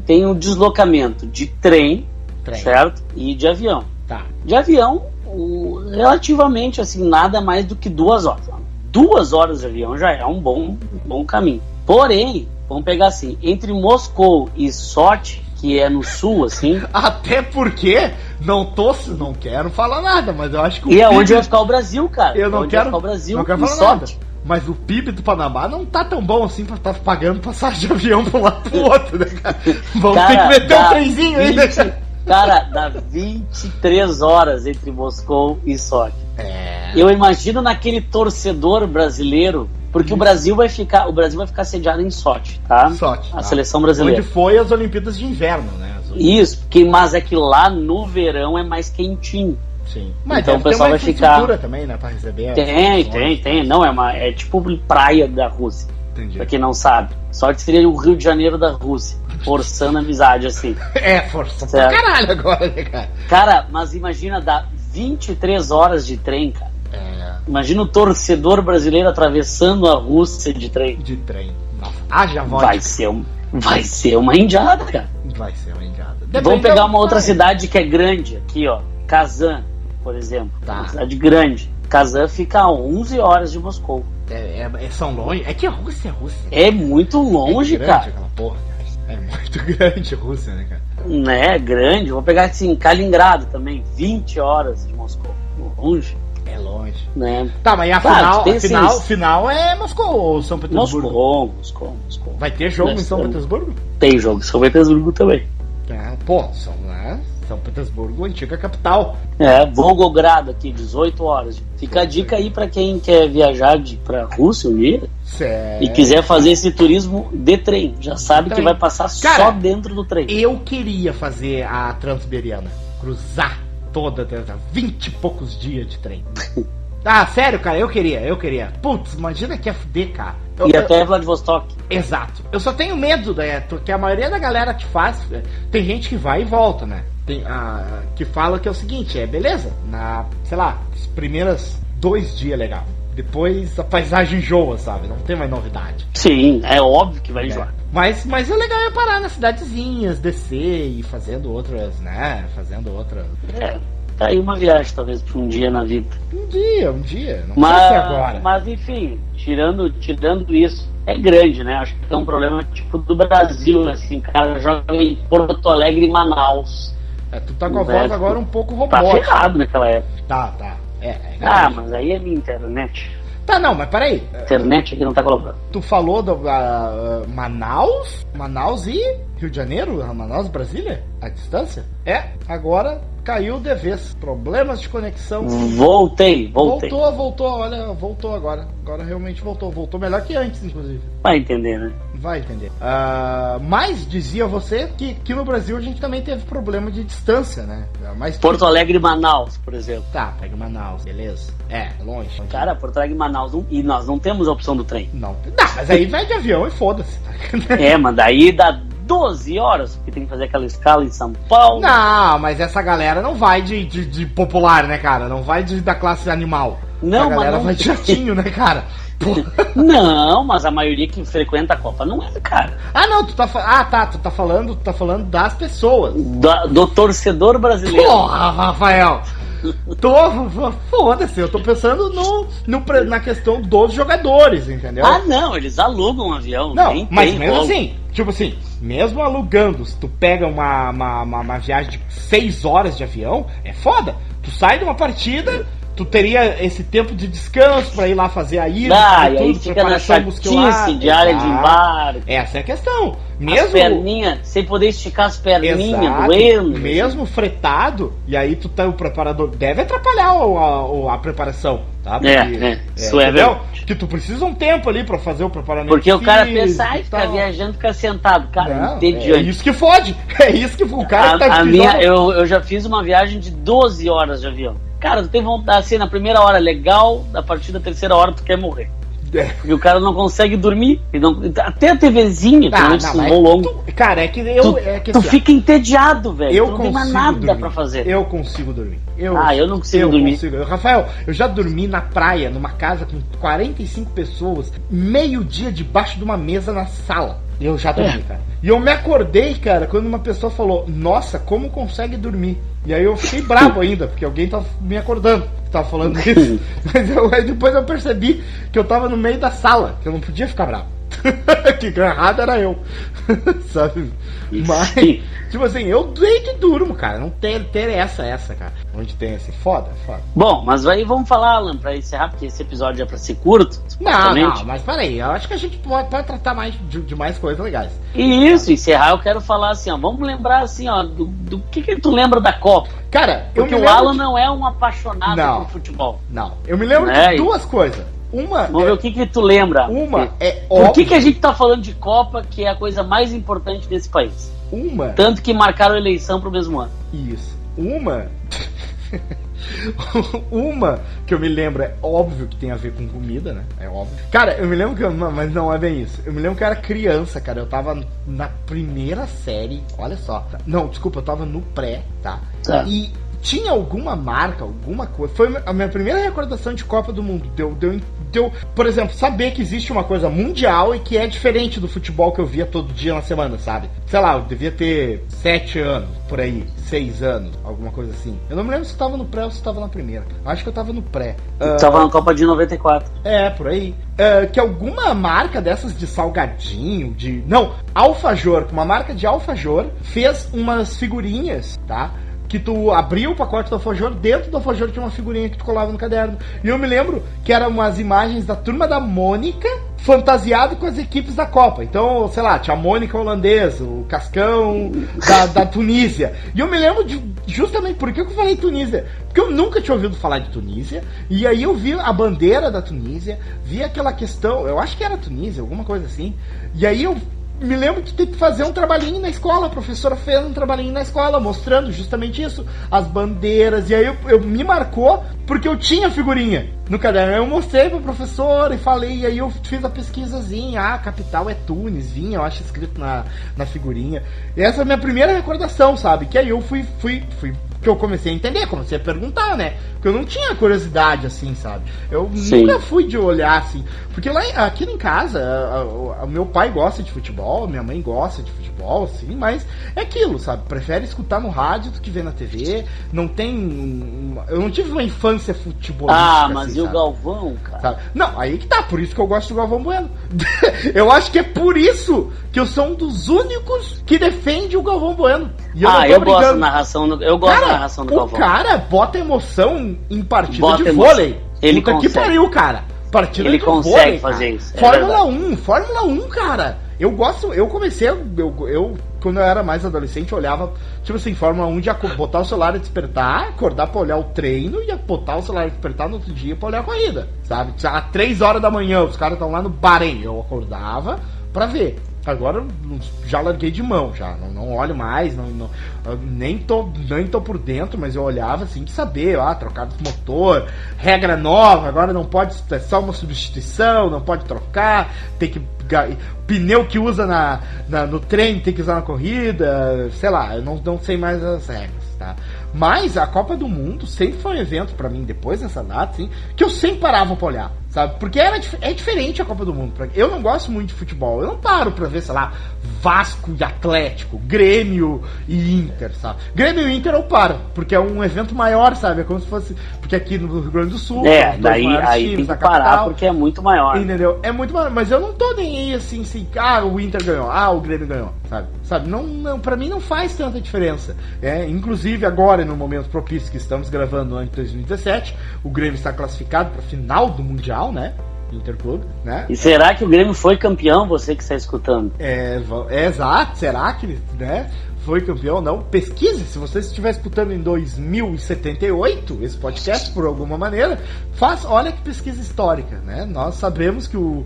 tem um deslocamento de trem. Certo? E de avião. Tá. De avião, relativamente assim, nada mais do que 2 horas. 2 horas de avião já é um bom caminho. Porém, vamos pegar assim, entre Moscou e Sochi, que é no sul, assim. Até porque não quero falar nada, mas eu acho que e é onde vai ficar o Brasil, cara. Eu não quero o Brasil, não quero falar nada. Mas o PIB do Panamá não tá tão bom assim pra estar pagando passagem de avião pra um lado pro outro, né, cara? Vamos ter que meter um trenzinho aí, né, cara? Cara, dá 23 horas entre Moscou e Sochi. Eu imagino naquele torcedor brasileiro, porque o Brasil vai ficar sediado em Sochi, tá? Sochi, a seleção brasileira. Onde foi as Olimpíadas de Inverno, né? Isso, mas é que lá no verão é mais quentinho. Sim. Mas então o pessoal vai ficar também, né, pra receber. Tem. Não, é tipo praia da Rússia. Entendi. Pra quem não sabe. Sorte seria o Rio de Janeiro da Rússia. Forçando a amizade, assim. Força pra caralho agora, né, cara? Cara, mas imagina, dá 23 horas de trem, cara. Imagina o torcedor brasileiro atravessando a Rússia de trem. Nossa, já vodka. Vai ser uma indiada, cara. Vai ser uma indiada. Vamos pegar uma outra cidade que é grande aqui, ó. Kazan, por exemplo. Uma cidade grande. Kazan fica a 11 horas de Moscou. São longe. É que a Rússia é Rússia. É muito longe, grande, cara. Aquela porra, cara. É muito grande a Rússia, né, cara? É grande. Vou pegar assim, Kaliningrado também. 20 horas de Moscou. Longe. É longe. Né? Tá, mas a final é Moscou ou São Petersburgo? Moscou. Vai ter jogo em São Petersburgo? Tem jogo em São Petersburgo também. São Petersburgo, antiga capital. Volgogrado aqui, 18 horas. Fica a dica aí pra quem quer viajar pra Rússia um dia e quiser fazer esse turismo de trem. Já sabe que vai passar só dentro do trem. Eu queria fazer a Transiberiana, cruzar toda, 20 e poucos dias de trem. Sério, cara, eu queria. Putz, imagina que é fuder, cara. Até Vladivostok. Exato. Eu só tenho medo, porque a maioria da galera que faz, tem gente que vai e volta, né? Tem que fala que é o seguinte, beleza, os primeiros 2 dias legal. Depois a paisagem enjoa, sabe? Não tem mais novidade. Sim, é óbvio que vai enjoar. Mas o legal é parar nas cidadezinhas, descer e fazendo outras, né? Tá aí uma viagem, talvez, pra um dia na vida. Um dia, não sei se agora. Mas enfim, tirando isso, é grande, né? Acho que é um problema tipo do Brasil, assim, o cara joga em Porto Alegre e Manaus. Tu tá com a voz agora um pouco robótica. Tá ferrado naquela época. Tá. Mas aí é minha internet. Tá, não, mas peraí. Internet aqui não tá colocando. Tu falou do Manaus e Rio de Janeiro? Manaus e Brasília? A distância? Agora caiu de vez. Problemas de conexão. Voltei. Voltou agora. Agora realmente voltou. Voltou melhor que antes, inclusive. Vai entender, né? Vai entender. Mas dizia você que no Brasil a gente também teve problema de distância, né? Porto Alegre e Manaus, por exemplo. Tá, pega Manaus, beleza. Longe. Cara, Porto Alegre e Manaus, e nós não temos a opção do trem. Não, mas aí vai de avião e foda-se. Mas daí dá 12 horas, porque tem que fazer aquela escala em São Paulo. Não, mas essa galera não vai de popular, né, cara? Não vai da classe animal. Não, a galera vai de jatinho, né, cara? Não, mas a maioria que frequenta a Copa não é, cara. Não, tu tá falando das pessoas. Do torcedor brasileiro. Porra, Rafael! Foda-se, eu tô pensando na questão dos jogadores, entendeu? Não, eles alugam um avião. Não, mas mesmo assim, tipo assim, mesmo alugando, se tu pega uma viagem de 6 horas de avião, é foda. Tu sai de uma partida, tu teria esse tempo de descanso pra ir lá fazer a ida, e aí fica na chatice de área de embarque. Essa é a questão. Mesmo as perninhas, sem poder esticar as perninhas, doendo. Mesmo fretado, e aí o preparador deve atrapalhar a preparação, tá? Porque, isso é verdade. Que tu precisa um tempo ali pra fazer o preparamento. Porque o cara pensa, ficar viajando, ficar sentado, cara, entediante. É isso que fode. É isso que o cara tá eu já fiz uma viagem de 12 horas de avião. Cara, tu tem vontade, assim, na primeira hora legal, a partir da terceira hora tu quer morrer. E o cara não consegue dormir. Até a TVzinha, cara, é que tu assim, fica entediado, velho. Eu tu não tem mais nada pra fazer. Eu consigo dormir. Eu não consigo dormir. Rafael, eu já dormi na praia, numa casa com 45 pessoas, meio-dia debaixo de uma mesa na sala. Eu já dormi, cara. E eu me acordei, cara, quando uma pessoa falou, nossa, como consegue dormir? E aí eu fiquei bravo ainda, porque alguém tava me acordando que tava falando isso. Mas aí depois eu percebi que eu tava no meio da sala, que eu não podia ficar bravo. Que errado era eu. Sabe? Mas, tipo assim, eu deito e durmo, cara. Não tem essa, cara. Onde tem esse foda. Bom, mas aí vamos falar, Alan, pra encerrar, porque esse episódio é pra ser curto. Não, mas peraí, eu acho que a gente pode tratar mais de mais coisas legais. E isso, encerrar, eu quero falar assim, ó. Vamos lembrar assim, ó, do que tu lembra da Copa? Cara, porque o Alan não é um apaixonado por futebol. Não, eu me lembro de duas coisas. Vamos ver o que tu lembra. Por que a gente tá falando de Copa, que é a coisa mais importante desse país? Tanto que marcaram a eleição pro mesmo ano. Isso. Uma que eu me lembro, é óbvio que tem a ver com comida, né? É óbvio. Cara, eu me lembro que... Mas não é bem isso. Eu me lembro que eu era criança, cara. Eu tava na primeira série. Olha só. Não, desculpa, eu tava no pré, tá? E tinha alguma marca, alguma coisa. Foi a minha primeira recordação de Copa do Mundo. Deu, por exemplo, saber que existe uma coisa mundial e que é diferente do futebol que eu via todo dia na semana, sabe? Sei lá, eu devia ter 7 anos, por aí, 6 anos, alguma coisa assim. Eu não me lembro se eu tava no pré ou se eu tava na primeira. Acho que eu tava no pré. Tava na Copa de 94. Por aí. Que alguma marca dessas de salgadinho, alfajor, uma marca de alfajor, fez umas figurinhas, tá? Que tu abria o pacote do alfajor, dentro do alfajor tinha uma figurinha que tu colava no caderno. E eu me lembro que eram umas imagens da Turma da Mônica fantasiado com as equipes da Copa. Então, sei lá, tinha a Mônica holandesa, o Cascão da Tunísia. E eu me lembro justamente por que eu falei Tunísia. Porque eu nunca tinha ouvido falar de Tunísia. E aí eu vi a bandeira da Tunísia, vi aquela questão, eu acho que era Tunísia, alguma coisa assim. E aí eu me lembro de ter que fazer um trabalhinho na escola. A professora fez um trabalhinho na escola mostrando justamente isso, as bandeiras. E aí eu me marcou porque eu tinha figurinha no caderno. Eu mostrei pra professora e falei. E aí eu fiz a pesquisazinha. A capital é Tunis, vinha, eu acho, escrito na figurinha. E essa é a minha primeira recordação, sabe? Que aí eu fui que eu comecei a entender, comecei a perguntar, né? Porque eu não tinha curiosidade, assim, sabe? Eu nunca fui de olhar, assim. Porque aqui em casa, o meu pai gosta de futebol, minha mãe gosta de futebol, assim, mas é aquilo, sabe? Prefere escutar no rádio do que ver na TV. Não tem... Eu não tive uma infância futebolística, mas assim, e o sabe? Galvão, cara? Sabe? Não, aí que tá, por isso que eu gosto do Galvão Bueno. Eu acho que é por isso que eu sou um dos únicos que defende o Galvão Bueno. E eu gosto da narração do Galvão. O cara bota emoção em partida de vôlei. Ele Puta consegue. Que pariu, cara. Partida ele de consegue vôlei, fazer cara. isso. Fórmula 1, cara. Eu comecei, quando eu era mais adolescente, eu olhava, tipo assim, Fórmula 1 de botar o celular e despertar, acordar pra olhar o treino e botar o celular e despertar no outro dia pra olhar a corrida, sabe? Às 3 horas da manhã, os caras estão lá no Bahrein, eu acordava pra ver. Agora já larguei de mão, já não olho mais, nem tô por dentro, mas eu olhava assim de saber, trocado de motor, regra nova, agora não pode, é só uma substituição, não pode trocar, tem que pneu que usa no treino tem que usar na corrida, sei lá, eu não sei mais as regras, tá? Mas a Copa do Mundo sempre foi um evento pra mim, depois dessa data, assim, que eu sempre parava pra olhar, sabe? Porque é diferente a Copa do Mundo. Eu não gosto muito de futebol, eu não paro pra ver, sei lá, Vasco e Atlético, Grêmio e Inter, sabe? Grêmio e Inter eu paro, porque é um evento maior, sabe? É como se fosse... Porque aqui no Rio Grande do Sul... daí aí tem que parar, porque é muito maior. Entendeu? É muito maior, mas eu não tô nem aí assim, o Inter ganhou, o Grêmio ganhou, sabe? Não, pra mim não faz tanta diferença. Inclusive agora, no momento propício que estamos gravando no ano de 2017, o Grêmio está classificado para a final do Mundial, né? Interclube, né? E será que o Grêmio foi campeão, você que está escutando? Exato, será que ele, né, foi campeão? Não, pesquise, se você estiver escutando em 2078 esse podcast, por alguma maneira, olha que pesquisa histórica, né? Nós sabemos que o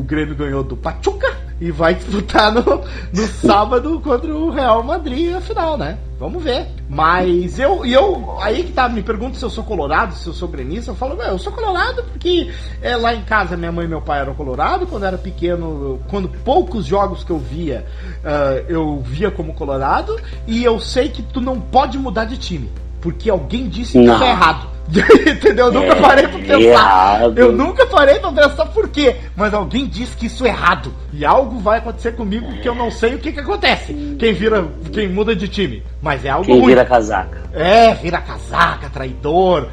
Grêmio ganhou do Pachuca e vai disputar no sábado contra o Real Madrid a final, né? Vamos ver. Mas eu aí que tá, me pergunto se eu sou colorado, se eu sou gremista. Eu falo, eu sou colorado porque lá em casa minha mãe e meu pai eram colorado. Quando eu era pequeno, quando poucos jogos que eu via como colorado. E eu sei que tu não pode mudar de time, porque alguém disse que isso é errado. Entendeu? Eu nunca parei pra pensar. Eu nunca parei pra pensar por quê. Mas alguém disse que isso é errado. E algo vai acontecer comigo que eu não sei o que acontece. Quem muda de time. Mas é algo ruim. Quem vira casaca. Vira casaca, traidor.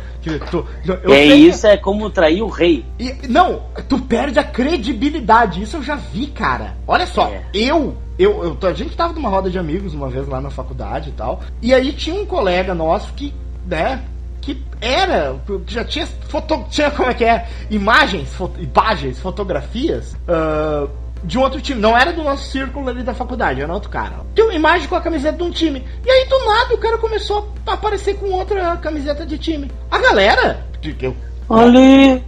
Isso é como trair o rei. Não, tu perde a credibilidade. Isso eu já vi, cara. Olha só, a gente tava numa roda de amigos uma vez lá na faculdade e tal. E aí tinha um colega nosso que, né, que já tinha como é que é, imagens, fotografias de um outro time. Não era do nosso círculo ali da faculdade, era outro cara. Tinha uma imagem com a camiseta de um time. E aí do nada o cara começou a aparecer com outra camiseta de time. A galera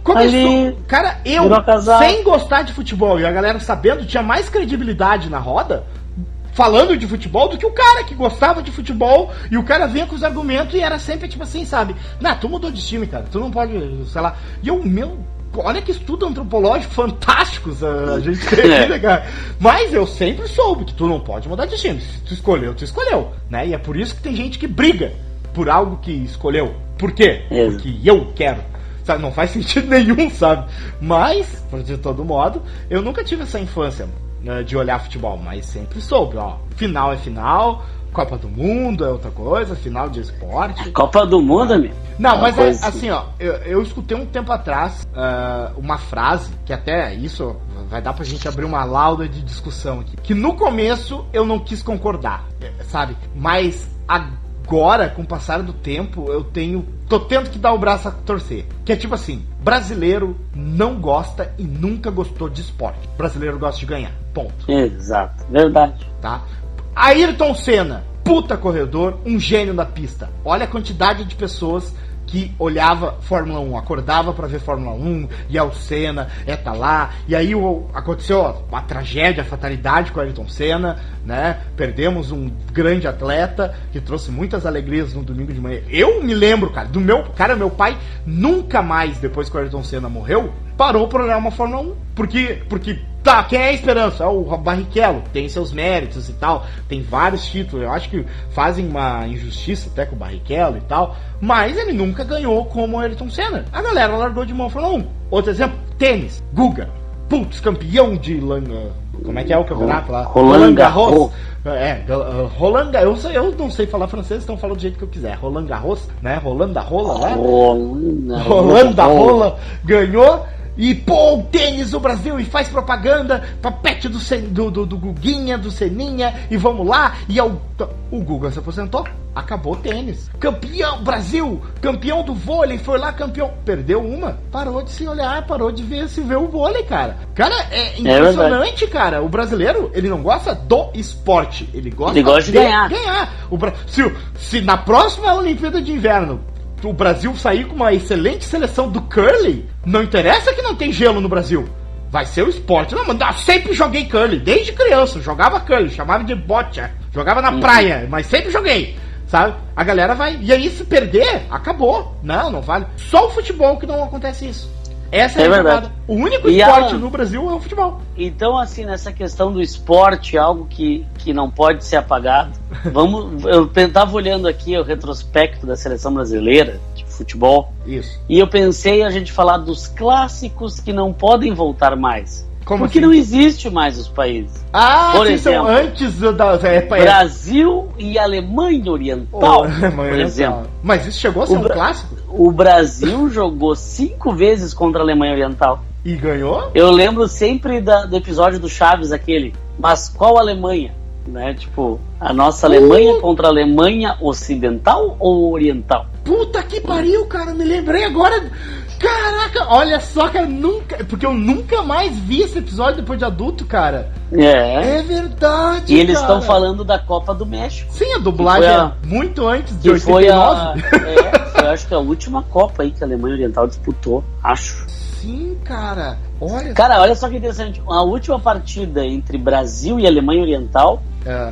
começou. Cara, eu sem gostar de futebol e a galera sabendo, tinha mais credibilidade na roda falando de futebol do que o cara que gostava de futebol, e o cara vinha com os argumentos e era sempre tipo assim, sabe? Tu mudou de time, cara, tu não pode, sei lá. E olha que estudo antropológico fantásticos a gente tem aqui, né, cara? Mas eu sempre soube que tu não pode mudar de time. Se tu escolheu, né? E é por isso que tem gente que briga por algo que escolheu. Por quê? Porque eu quero. Sabe? Não faz sentido nenhum, sabe? Mas, de todo modo, eu nunca tive essa infância de olhar futebol, mas sempre soube, final é final, Copa do Mundo é outra coisa, final de esporte. Copa do Mundo, amigo? Não, mas é assim, eu escutei um tempo atrás uma frase, que até isso vai dar pra gente abrir uma lauda de discussão aqui, que no começo eu não quis concordar, sabe? Mas agora, com o passar do tempo, tô tendo que dar o braço a torcer. Que é tipo assim, brasileiro não gosta e nunca gostou de esporte. Brasileiro gosta de ganhar, ponto. Exato, verdade. Tá? Ayrton Senna, puta corredor, um gênio da pista. Olha a quantidade de pessoas que olhava Fórmula 1, acordava pra ver Fórmula 1, ia ao Senna, tá lá, e aí aconteceu a tragédia, a fatalidade com o Ayrton Senna, né? Perdemos um grande atleta que trouxe muitas alegrias no domingo de manhã. Eu me lembro, cara, meu pai nunca mais, depois que o Ayrton Senna morreu, parou pra olhar uma Fórmula 1, porque quem é a esperança? É o Barrichello, tem seus méritos e tal, tem vários títulos, eu acho que fazem uma injustiça até com o Barrichello e tal, mas ele nunca ganhou como o Ayrton Senna. A galera largou de mão a Fórmula 1. Outro exemplo, tênis, Guga, campeão de como é que é o campeonato lá? Roland Garros. Roland Garros, eu não sei falar francês, então falo do jeito que eu quiser. Roland Garros, né? Roland da Rola, né? Roland da Rola ganhou. E o tênis do Brasil, e faz propaganda pra pet do Guguinha, do Seninha, e vamos lá, e o Guga se aposentou, acabou o tênis. Campeão, Brasil, campeão do vôlei, foi lá campeão, perdeu uma, parou de se olhar, parou de se ver o vôlei, cara. Cara, é impressionante, cara. O brasileiro, ele não gosta do esporte, ele gosta de ganhar. Se na próxima Olimpíada de Inverno o Brasil sair com uma excelente seleção do curling, não interessa que não tem gelo no Brasil, vai ser o esporte. Não, mas eu sempre joguei curling, desde criança, jogava curling, chamava de bocha, jogava na praia, mas sempre joguei, sabe? A galera vai, e aí se perder, acabou, não vale. Só o futebol que não acontece isso. Essa é a verdade. O único esporte no Brasil é o futebol. Então, assim, nessa questão do esporte, algo que não pode ser apagado. Eu tava olhando aqui o retrospecto da seleção brasileira de futebol. Isso. E eu pensei a gente falar dos clássicos que não podem voltar mais. Como porque assim? Não existe mais os países. Por exemplo, são antes Brasil e Alemanha Oriental, por exemplo. Mas isso chegou a ser um clássico? O Brasil jogou 5 vezes contra a Alemanha Oriental. E ganhou? Eu lembro sempre do episódio do Chaves, aquele. Mas qual Alemanha? Né? Tipo, a nossa Alemanha contra a Alemanha Ocidental ou Oriental? Puta que pariu, cara. Me lembrei agora. Caraca, olha só, cara, porque eu nunca mais vi esse episódio depois de adulto, cara. É verdade, e eles estão falando da Copa do México. Sim, a dublagem é muito antes de 89. Foi, acho que a última Copa aí que a Alemanha Oriental disputou, acho. Sim, cara. Olha só que interessante. A última partida entre Brasil e Alemanha Oriental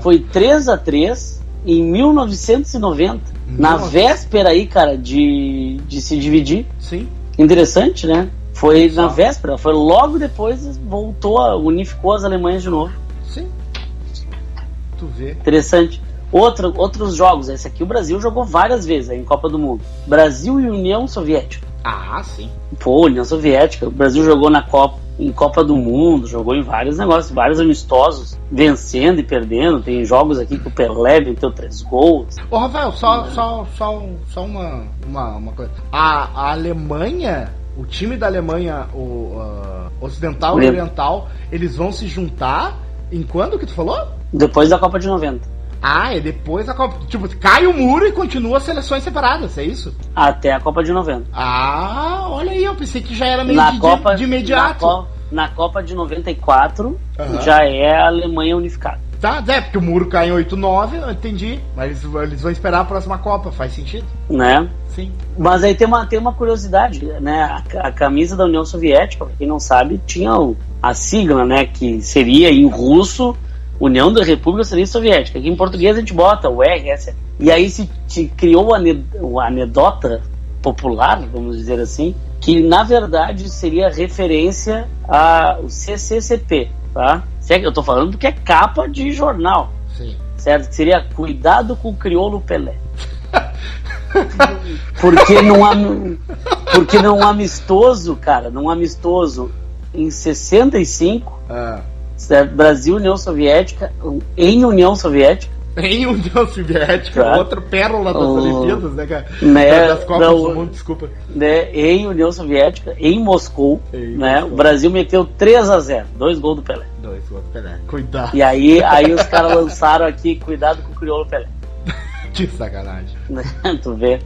foi 3-3 em 1990. Na véspera aí, cara, de se dividir. Sim. Interessante, né? Foi na véspera, foi logo depois, unificou as Alemanhas de novo. Sim. Tu vê. Interessante. Outros jogos, esse aqui o Brasil jogou várias vezes aí, em Copa do Mundo. Brasil e União Soviética. Ah, sim. União Soviética. O Brasil jogou em Copa do Mundo, jogou em vários negócios, vários amistosos, vencendo e perdendo. Tem jogos aqui que o Pelé meteu 3 gols. Ô, Rafael, só uma coisa. A Alemanha, o time da Alemanha, ocidental e oriental, eles vão se juntar em quando que tu falou? Depois da Copa de 90. É depois da Copa. Tipo, cai o muro e continua as seleções separadas, é isso? Até a Copa de 90. Olha aí, eu pensei que já era meio de imediato. Na Copa de 94, já é a Alemanha unificada. Tá, porque o muro cai em 89, eu entendi. Mas eles vão esperar a próxima Copa, faz sentido. Né? Sim. Mas aí tem uma curiosidade, né? A camisa da União Soviética, pra quem não sabe, tinha a sigla, né? Que seria em russo União da República Soviética. Aqui em português a gente bota o RS. E aí se criou a anedota popular, vamos dizer assim, que na verdade seria referência ao CCCP, tá? Eu tô falando porque é capa de jornal. Sim. Certo? Que seria Cuidado com o Crioulo Pelé. Porque num amistoso, cara, em 65, Brasil e União Soviética, em União Soviética, outra pérola das Olimpíadas, né, cara? Das Copas do Mundo, desculpa. Né, em União Soviética, em Moscou, né? O Brasil meteu 3-0, 2 gols do Pelé. 2 gols do Pelé, cuidado. E aí os caras lançaram aqui, Cuidado com o Crioulo Pelé. Que sacanagem. Tu vê.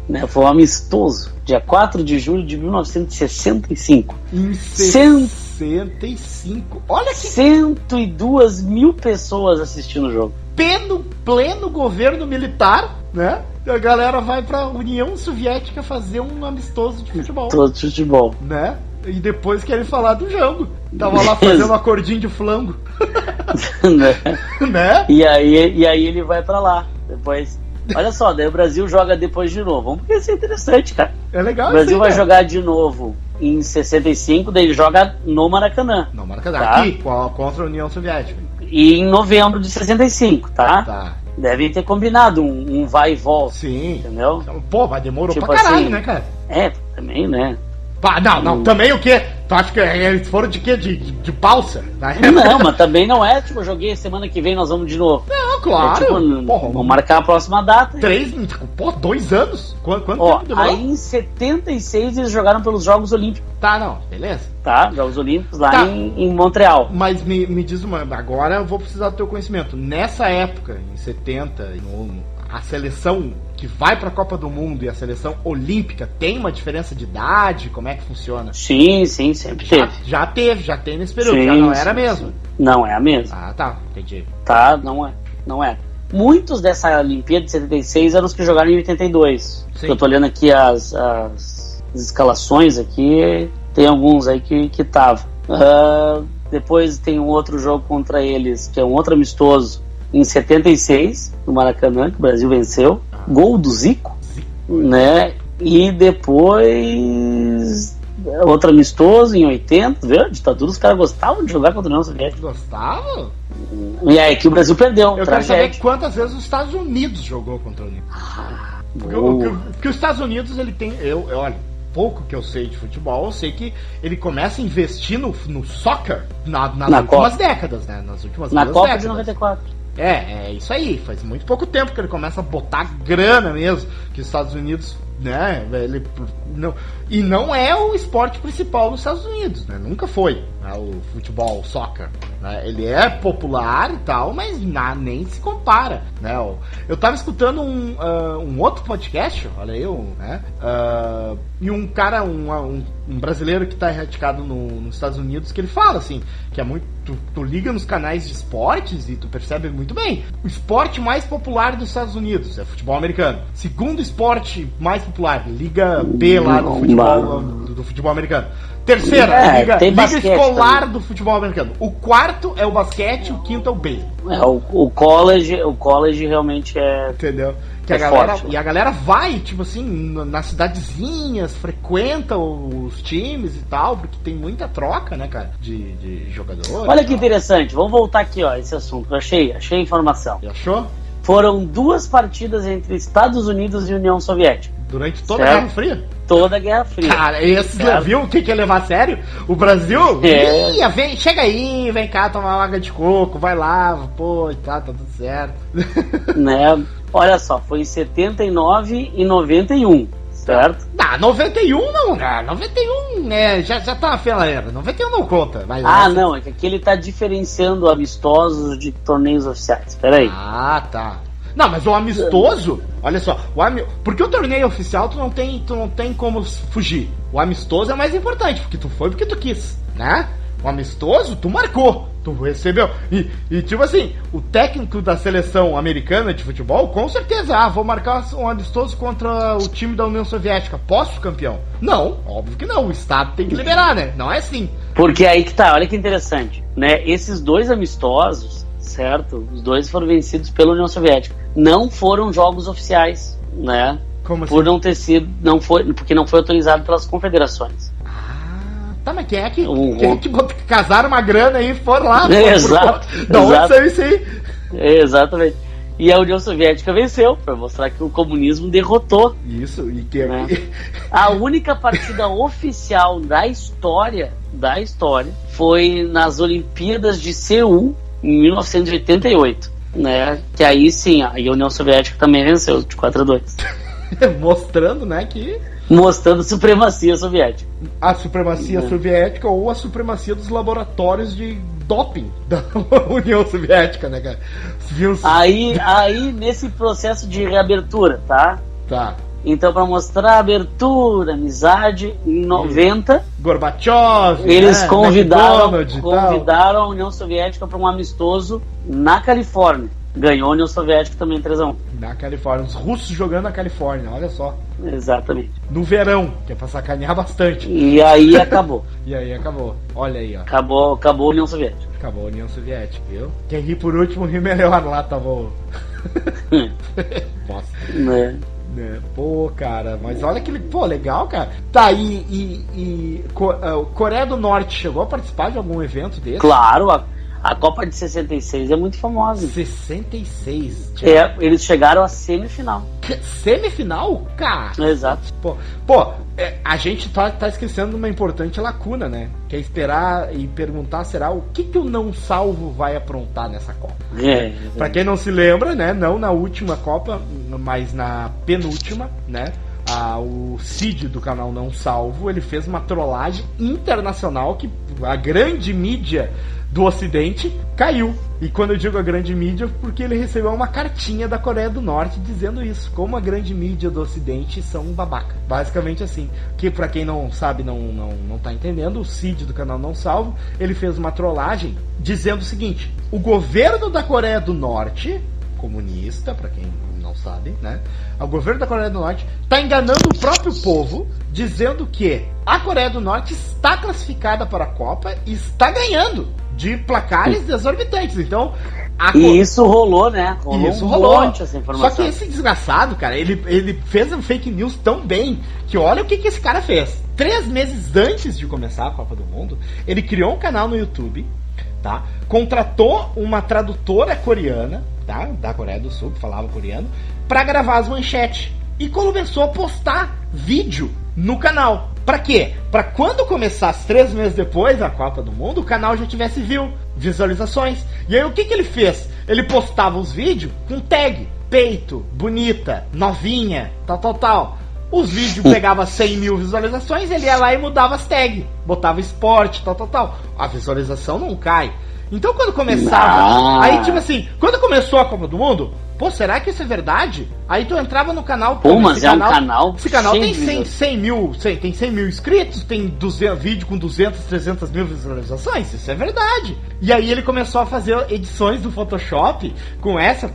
Né, foi um amistoso, dia 4 de julho de 1965. Em 65. Olha que 102 mil pessoas assistindo o jogo. Pleno governo militar, né? A galera vai pra União Soviética fazer um amistoso de futebol. Todo futebol. Né? E depois querem falar do jogo. Tava lá fazendo um acordinho de flango. né? E aí ele vai pra lá. Depois. Olha só, daí o Brasil joga depois de novo. Vamos ver se é interessante, cara. É legal. O Brasil vai jogar de novo em 65, daí ele joga no Maracanã. No Maracanã, tá? Aqui, contra a União Soviética. E em novembro de 65, tá? Tá. Devem ter combinado um vai e volta. Sim. Entendeu? Pô, mas demorou pra caralho, assim, né, cara? Também, né? Não, também o quê? Tu acha que eles foram de quê? De balsa? Não, mas também não é, tipo, eu joguei semana que vem, nós vamos de novo. Não, claro. Vamos marcar a próxima data. 2 anos? Quanto tempo demorou? Aí em 76 eles jogaram pelos Jogos Olímpicos. Tá, não, beleza. Tá, Jogos Olímpicos lá em Montreal. Mas me diz agora eu vou precisar do teu conhecimento. Nessa época, em 70, a seleção que vai pra Copa do Mundo e a seleção olímpica tem uma diferença de idade? Como é que funciona? Sim, sempre teve. Já tem nesse período, já não era mesmo? Sim. Não é a mesma. Ah, tá, entendi. Tá, não é. Muitos dessa Olimpíada de 76 eram os que jogaram em 82. Eu tô olhando aqui as escalações aqui, tem alguns aí que estavam. Depois tem um outro jogo contra eles, que é um outro amistoso, em 76, no Maracanã, que o Brasil venceu. Gol do Zico, né? E depois outro amistoso em 80, viu? A ditadura, os caras gostavam de jogar contra a União Soviética. Gostavam? E aí que o Brasil perdeu. Eu quero saber quantas vezes os Estados Unidos jogou contra a União. Porque os Estados Unidos, ele tem... Olha, pouco que eu sei de futebol, eu sei que ele começa a investir no soccer nas últimas décadas, né? Nas últimas Na Copa décadas. de 94. É isso aí, faz muito pouco tempo que ele começa a botar grana mesmo, que os Estados Unidos, né, e não é o esporte principal dos Estados Unidos, né, nunca foi, né, o futebol, o soccer, né? Ele é popular e tal, mas nem se compara, né? Eu tava escutando um outro podcast, olha eu, né? E um cara, um brasileiro que tá radicado nos Estados Unidos, que ele fala assim, que é muito... Tu liga nos canais de esportes e tu percebe muito bem. O esporte mais popular dos Estados Unidos é futebol americano. Segundo esporte mais popular, Liga B lá do futebol americano. Terceira, liga escolar também do futebol americano. O quarto é o basquete, o quinto é o beisebol. O college realmente é... Entendeu? Que a galera, e a galera vai, tipo assim, nas cidadezinhas, frequenta os times e tal, porque tem muita troca, né, cara, de jogadores. Olha que interessante, vamos voltar aqui, ó, esse assunto. Eu achei a informação. E achou? Foram 2 partidas entre Estados Unidos e União Soviética. Durante toda a Guerra Fria? Toda a Guerra Fria. Cara, esses viu o que é levar a sério? O Brasil? Chega aí, vem cá tomar uma água de coco, vai lá, pô, tá tudo certo. Né? Olha só, foi em 79 e 91, certo? 91 não, cara. 91 já tá na fila era. 91 não conta. Mas não, é que aqui ele tá diferenciando amistosos de torneios oficiais. Peraí. Ah, tá. Não, mas o amistoso, olha só, porque o torneio oficial tu não tem como fugir. O amistoso é mais importante, porque tu foi porque tu quis, né? O amistoso, tu marcou, tu recebeu. E tipo assim, o técnico da seleção americana de futebol, com certeza, vou marcar um amistoso contra o time da União Soviética. Posso, campeão? Não, óbvio que não. O Estado tem que liberar, né? Não é assim. Porque aí que tá, olha que interessante, né? Esses 2 amistosos, certo? Os 2 foram vencidos pela União Soviética. Não foram jogos oficiais, né? Como assim? Por não ter sido, porque não foi autorizado pelas confederações. Tá, mas quem é que casaram uma grana aí e foram lá? Exato. Da onde saiu isso aí? Exatamente. E a União Soviética venceu, para mostrar que o comunismo derrotou. Isso, e que... Né? A única partida oficial da história foi nas Olimpíadas de Seul, em 1988. Né? Que aí sim, a União Soviética também venceu, de 4-2. Mostrando, né, que... Mostrando supremacia soviética. A supremacia soviética ou a supremacia dos laboratórios de doping da União Soviética, né, cara? Aí nesse processo de reabertura, tá? Tá. Então, para mostrar a abertura, amizade, em 90... Gorbachev, eles convidaram a União Soviética para um amistoso na Califórnia. Ganhou a União Soviética também 3-1. Na Califórnia. Os russos jogando na Califórnia, olha só. Exatamente. No verão, que é pra sacanear bastante. E aí acabou. Olha aí, ó. Acabou a União Soviética. Acabou a União Soviética, viu? Quem ri por último ri melhor lá, tá bom. Nossa. Né? Pô, cara, mas olha que... Pô, legal, cara. Tá, Coreia do Norte chegou a participar de algum evento desse? Claro, a Copa de 66 é muito famosa. 66? Eles chegaram à semifinal. Semifinal? Cara! Exato. Pô, a gente tá esquecendo uma importante lacuna, né? Que é esperar e perguntar, será o que o Não Salvo vai aprontar nessa Copa? Pra quem não se lembra, né? Não na última Copa, mas na penúltima, né? O Cid do canal Não Salvo, ele fez uma trollagem internacional que a grande mídia do Ocidente caiu. E quando eu digo a grande mídia, porque ele recebeu uma cartinha da Coreia do Norte dizendo isso, como a grande mídia do Ocidente são babaca. Basicamente assim, que pra quem não sabe, não tá entendendo, o Cid do canal Não Salvo, ele fez uma trollagem dizendo o seguinte: o governo da Coreia do Norte, comunista, pra quem não sabe, né? O governo da Coreia do Norte está enganando o próprio povo, dizendo que a Coreia do Norte está classificada para a Copa e está ganhando de placares exorbitantes. Então, e isso rolou, né? Rolou. Monte essa informação. Só que esse desgraçado, cara, ele fez um fake news tão bem que olha o que esse cara fez. 3 meses antes de começar a Copa do Mundo, ele criou um canal no YouTube, tá? Contratou uma tradutora coreana, tá? Da Coreia do Sul, que falava coreano, pra gravar as manchetes. E começou a postar vídeo no canal. Pra quê? Pra quando começasse 3 meses depois a Copa do Mundo, o canal já tivesse visualizações. E aí o que ele fez? Ele postava os vídeos com tag: peito, bonita, novinha, tal. Os vídeos pegavam 100 mil visualizações, ele ia lá e mudava as tags. Botava esporte, tal. A visualização não cai. Então quando começava... Aí tipo assim, quando começou a Copa do Mundo... Pô, será que isso é verdade? Aí tu entrava no canal... Pô, mas é um canal... Esse canal tem 100 mil inscritos, tem vídeo com 200, 300 mil visualizações. Isso é verdade. E aí ele começou a fazer edições do Photoshop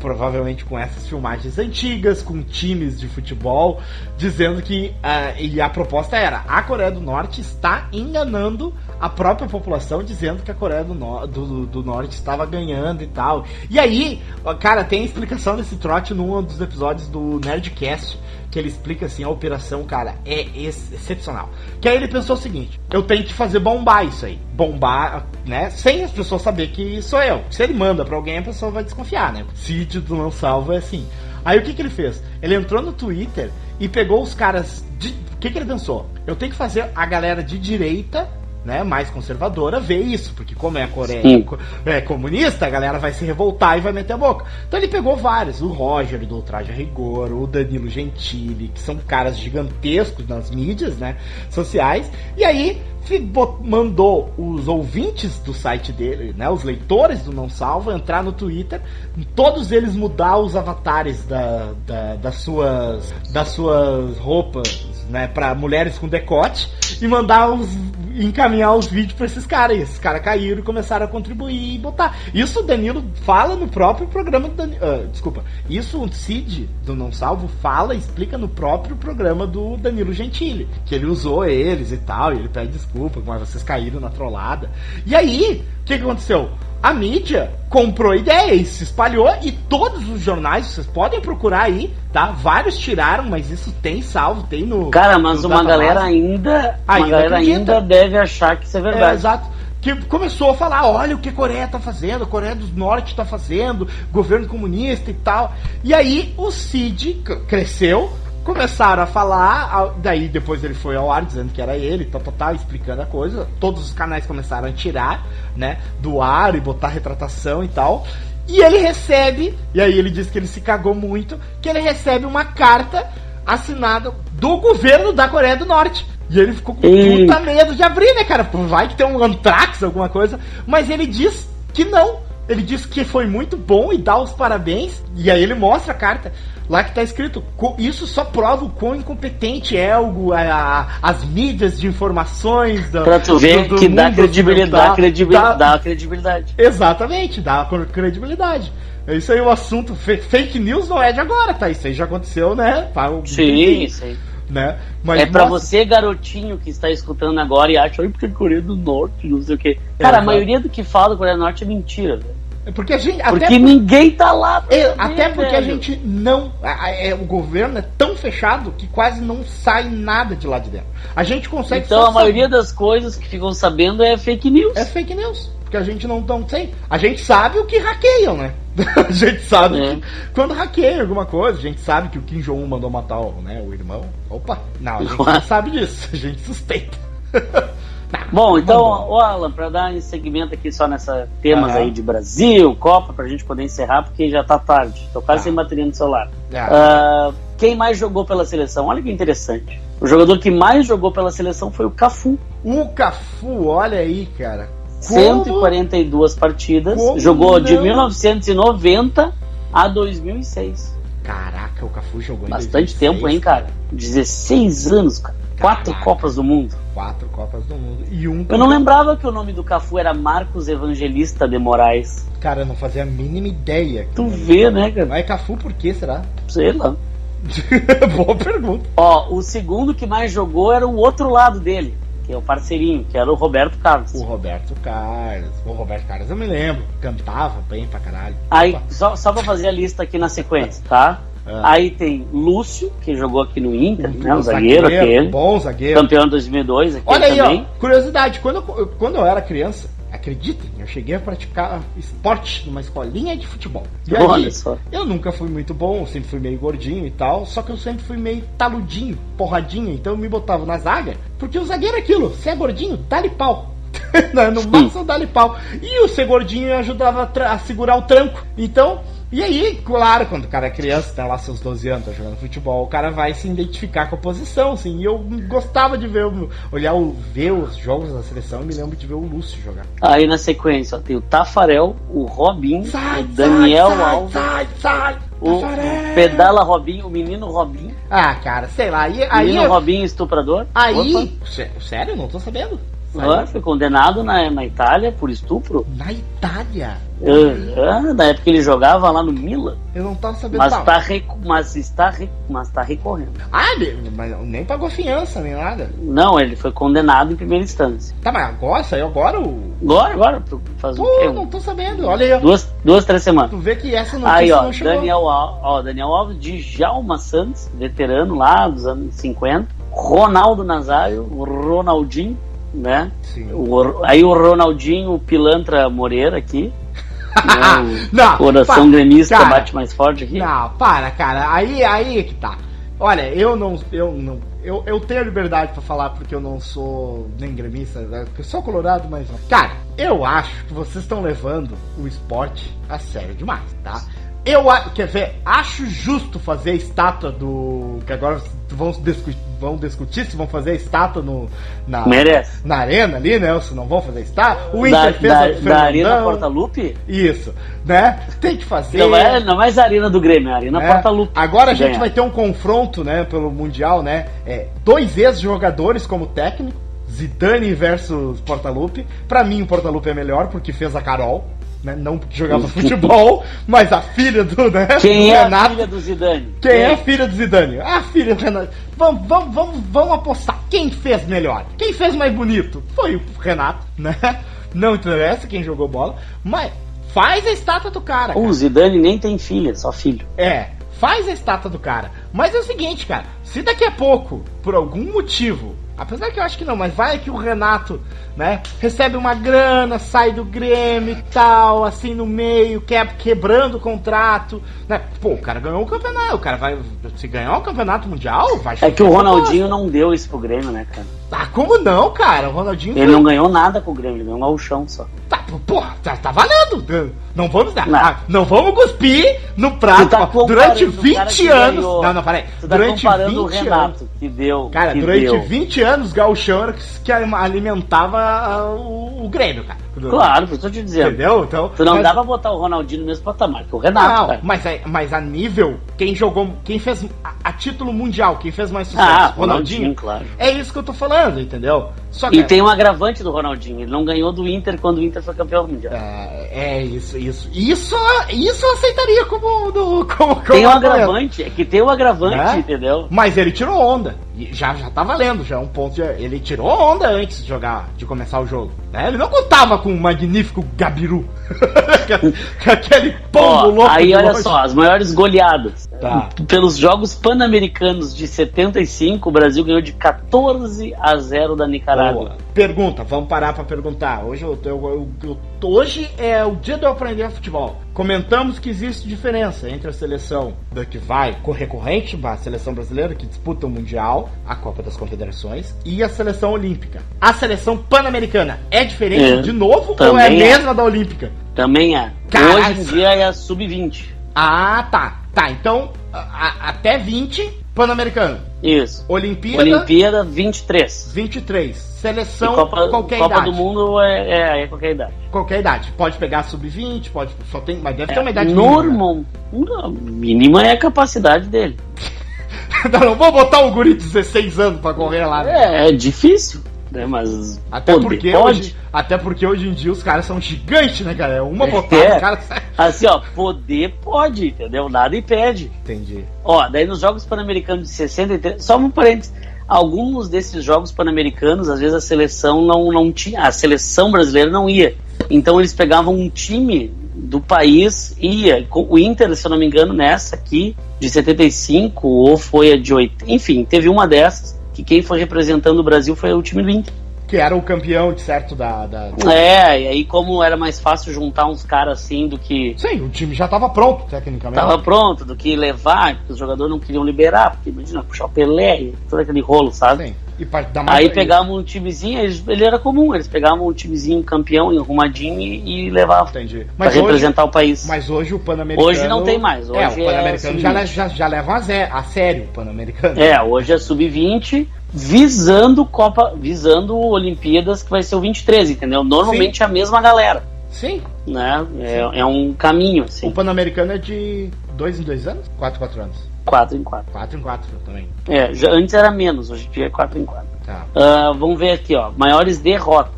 provavelmente com essas filmagens antigas, com times de futebol, dizendo que... e a proposta era, a Coreia do Norte está enganando a própria população, dizendo que a Coreia do Norte estava ganhando e tal. E aí, cara, tem a explicação desse trote num dos episódios do Nerdcast, que ele explica assim, a operação, cara, é excepcional. Que aí ele pensou o seguinte, eu tenho que fazer bombar isso aí. Bombar, né, sem as pessoas saber que sou eu. Se ele manda pra alguém, a pessoa vai desconfiar, né? Sítio do Não Salvo é assim. Aí o que ele fez? Ele entrou no Twitter e pegou os caras de... O que ele pensou? Eu tenho que fazer a galera de direita, né, mais conservadora, ver isso, porque como é a Coreia é comunista, a galera vai se revoltar e vai meter a boca. Então ele pegou vários, o Roger do Ultraje a Rigor, o Danilo Gentili, que são caras gigantescos nas mídias, né, sociais, e aí mandou os ouvintes do site dele, né, os leitores do Não Salvo, entrar no Twitter, todos eles mudar os avatares das suas roupas, né, para mulheres com decote, e encaminhar os vídeos para esses caras. E esses caras caíram e começaram a contribuir e botar. Isso o Danilo fala no próprio programa do isso o Cid do Não Salvo explica no próprio programa do Danilo Gentili, que ele usou eles e tal, e ele pede desculpa, mas vocês caíram na trollada. E aí, o que aconteceu? A mídia comprou a ideia e se espalhou, e todos os jornais, vocês podem procurar aí, tá? Vários tiraram, mas isso tem salvo, tem no... Cara, mas uma galera ainda deve achar que isso é verdade. Exato. Que começou a falar, olha o que a Coreia tá fazendo, a Coreia do Norte tá fazendo, governo comunista e tal. E aí o Cid cresceu, começaram a falar, daí depois ele foi ao ar dizendo que era ele, explicando a coisa. Todos os canais começaram a tirar, né, do ar e botar retratação e tal. E ele recebe, e aí ele diz que ele se cagou muito, que ele recebe uma carta assinada do governo da Coreia do Norte. E ele ficou com puta medo de abrir, né, cara? Vai que tem um antrax, alguma coisa. Mas ele diz que não. Ele diz que foi muito bom e dá os parabéns. E aí ele mostra a carta lá que tá escrito: isso só prova o quão incompetente é as mídias de informações pra tu ver que dá credibilidade. Exatamente, dá credibilidade. Isso aí, o assunto fake news não é de agora, tá? Isso aí já aconteceu, né? Sim, isso aí. Né? Mas é pra você, garotinho, que está escutando agora e acha, porque é Coreia do Norte, não sei o que. Cara, a maioria do que fala da Coreia do Norte é mentira, velho. Porque a gente, ninguém tá lá. Até porque a gente não... o governo é tão fechado que quase não sai nada de lá de dentro. A gente consegue... Então a maioria das coisas que ficam sabendo é fake news. É fake news. Porque a gente não sei. A gente sabe o que hackeiam, né? A gente sabe que quando hackeiam alguma coisa, a gente sabe que o Kim Jong-un mandou matar o irmão. Opa, não, a gente não sabe disso. A gente suspeita. Bom, então, Alan, para dar segmento aqui só nessa temas aí de Brasil, Copa, pra gente poder encerrar, porque já tá tarde. Tô quase sem bateria no celular. Quem mais jogou pela seleção? Olha que interessante. O jogador que mais jogou pela seleção foi o Cafu. O Cafu, olha aí, cara. 142 partidas. Jogou de 1990 a 2006. Caraca, o Cafu jogou bastante tempo, hein, cara? 16 anos, cara. 4 Copas do Mundo. 4 Copas do Mundo. Eu não lembrava que o nome do Cafu era Marcos Evangelista de Moraes. Cara, eu não fazia a mínima ideia. Tu vê, né, cara? Mas Cafu por quê, será? Sei lá. Boa pergunta. O segundo que mais jogou era o outro lado dele, que é o parceirinho, que era o Roberto Carlos. O Roberto Carlos eu me lembro. Cantava bem pra caralho. Aí, só pra fazer a lista aqui na sequência, tá? Aí tem Lúcio, que jogou aqui no Inter, né? O zagueiro aquele. Bom zagueiro. Campeão de 2002. Aquele olha aí, também. Curiosidade, quando eu era criança, acreditem, eu cheguei a praticar esporte numa escolinha de futebol. E olha só. Eu nunca fui muito bom, sempre fui meio gordinho e tal, só que eu sempre fui meio taludinho, porradinho, então eu me botava na zaga, porque o zagueiro é aquilo, se é gordinho, dá-lhe pau. No máximo dá-lhe pau. E o ser gordinho ajudava a segurar o tranco. Então, E aí, claro, quando o cara é criança, tem lá seus 12 anos, tá jogando futebol, o cara vai se identificar com a posição, assim. E eu gostava de ver os jogos da seleção e me lembro de ver o Lúcio jogar. Aí na sequência, ó, tem o Tafarel, o Robinho, o Daniel Alves. O Pedala Robinho, o menino Robinho. Ah, cara, sei lá. Menino Robinho estuprador. Aí. Sério? Não tô sabendo. Foi condenado na Itália por estupro. Na Itália? Na época que ele jogava lá no Milan. Eu não tava sabendo. Mas está recorrendo. Mas nem pagou fiança, nem nada. Não, ele foi condenado em primeira instância. Tá, mas agora? Saiu agora o... Agora. Faz o quê? Não tô sabendo. Olha aí. 2-3 semanas. Tu vê que essa notícia aí, não chegou. Daniel Alves, Djalma Santos, veterano lá dos anos 50. Ronaldo Nazário, o Ronaldinho, né? Sim. Aí o Ronaldinho, o Pilantra Moreira aqui. Não, coração gremista, cara, bate mais forte aqui. Não, para, cara. Aí é que tá. Olha, eu tenho a liberdade pra falar porque eu não sou nem gremista, né? Eu sou colorado, mas... Cara, eu acho que vocês estão levando o esporte a sério demais, tá? Quer ver, acho justo fazer a estátua do... Que agora vão discutir se vão fazer a estátua na arena ali, né? Ou se não vão fazer a estátua. O Inter fez a do da Arena Porta-Lupe? Isso, né? Tem que fazer... Não é mais a Arena do Grêmio, é a Arena Porta-Lupe. Agora a gente vai ter um confronto, né? Pelo Mundial, né? 2 ex-jogadores como técnico. Zidane versus Porta-Lupe. Pra mim o Porta-Lupe é melhor porque fez a Carol. Né? Não porque jogava futebol, mas a filha do, né? Quem é Renato, a filha do Zidane? Quem é a filha do Zidane? A filha do Renato. Vamos apostar. Quem fez melhor? Quem fez mais bonito? Foi o Renato, né? Não interessa quem jogou bola, mas faz a estátua do cara. O Zidane nem tem filha, só filho. Faz a estátua do cara. Mas é o seguinte, cara, se daqui a pouco, por algum motivo, apesar que eu acho que não, mas vai que o Renato, né, recebe uma grana, sai do Grêmio e tal, assim no meio, quebrando o contrato, né? Pô, o cara ganhou o campeonato, o cara vai, se ganhar o campeonato mundial, vai... É que o Ronaldinho não deu isso pro Grêmio, né, cara? Ah, como não, cara? O Ronaldinho... Ele não ganhou nada com o Grêmio, ele ganhou um gauchão só. Porra, tá valendo. Não vamos dar. Não vamos cuspir no prato. Durante 20 anos. Não, peraí. Durante 20 o Renato, que deu. Cara, durante 20 anos, gauchão era que alimentava o Grêmio, cara. Claro, por isso eu tô te dizendo. Entendeu? Então, tu não dá pra botar o Ronaldinho no mesmo patamar que o Renato. Não, mas a nível, quem fez a título mundial, quem fez mais sucesso, Ronaldinho, claro. É isso que eu tô falando, entendeu? Só que, e tem um agravante do Ronaldinho, ele não ganhou do Inter quando o Inter foi campeão mundial. Isso eu aceitaria como tem um agravante, tem um agravante, entendeu? Mas ele tirou onda. E já tá valendo, já é um ponto. Ele tirou onda antes de começar o jogo. Né? Ele não contava com o magnífico Gabiru. Aquele pombo louco. Aí olha só, as maiores goleadas. Tá. Pelos Jogos Pan-Americanos de 75, o Brasil ganhou de 14-0 da Nicarágua. Boa. Pergunta, vamos parar pra perguntar. Hoje é o dia de eu aprender futebol. Comentamos que existe diferença entre a seleção da que vai recorrente, a seleção brasileira que disputa o Mundial, a Copa das Confederações, e a seleção olímpica. A seleção pan-americana é diferente de novo ou é a mesma da olímpica? Também é. Caraca. Hoje em dia é a sub-20. Ah, tá. Então, até 20, pan-americano. Isso. Olimpíada 23. 23. Seleção, qualquer Copa idade. do Mundo é qualquer idade. Qualquer idade. Pode pegar sub-20, mas deve ter uma idade normal. Mínima. Mínima é a capacidade dele. Não vou botar um guri de 16 anos pra correr lá. Né? É difícil. Né, mas até porque hoje em dia os caras são gigantes, né, cara? Uma botada, o cara... Assim, poder pode, entendeu? Nada impede. Entendi. Daí nos Jogos Pan-Americanos de 63, só um parênteses, alguns desses Jogos Pan-Americanos, às vezes a seleção não tinha, a seleção brasileira não ia. Então eles pegavam um time do país ia. O Inter, se eu não me engano, nessa aqui, de 75, ou foi a de 80, enfim, teve uma dessas, que quem foi representando o Brasil foi o time do Inter. Que era o campeão, de certo, e aí como era mais fácil juntar uns caras assim do que... Sim, o time já tava pronto, tecnicamente. Tava pronto, do que levar, porque os jogadores não queriam liberar, porque imagina, puxar o Pelé e todo aquele rolo, sabe? Sim. Aí pegavam um timezinho, ele era comum, eles pegavam um timezinho campeão, arrumadinho e levavam. Entendi. Pra representar o país. Mas hoje o Pan-Americano... Hoje não tem mais. Hoje o Pan-Americano já leva a sério o Pan-Americano. Hoje é sub-20, visando Olimpíadas, que vai ser o 23, entendeu? Normalmente é a mesma galera. Sim. Né? É um caminho, assim. O Pan-Americano é de 2 em 2 anos? 4 em 4 anos? 4 em 4. 4 em 4 também. Antes era menos, hoje em dia é 4 em 4. Tá. Vamos ver aqui, ó. Maiores derrotas.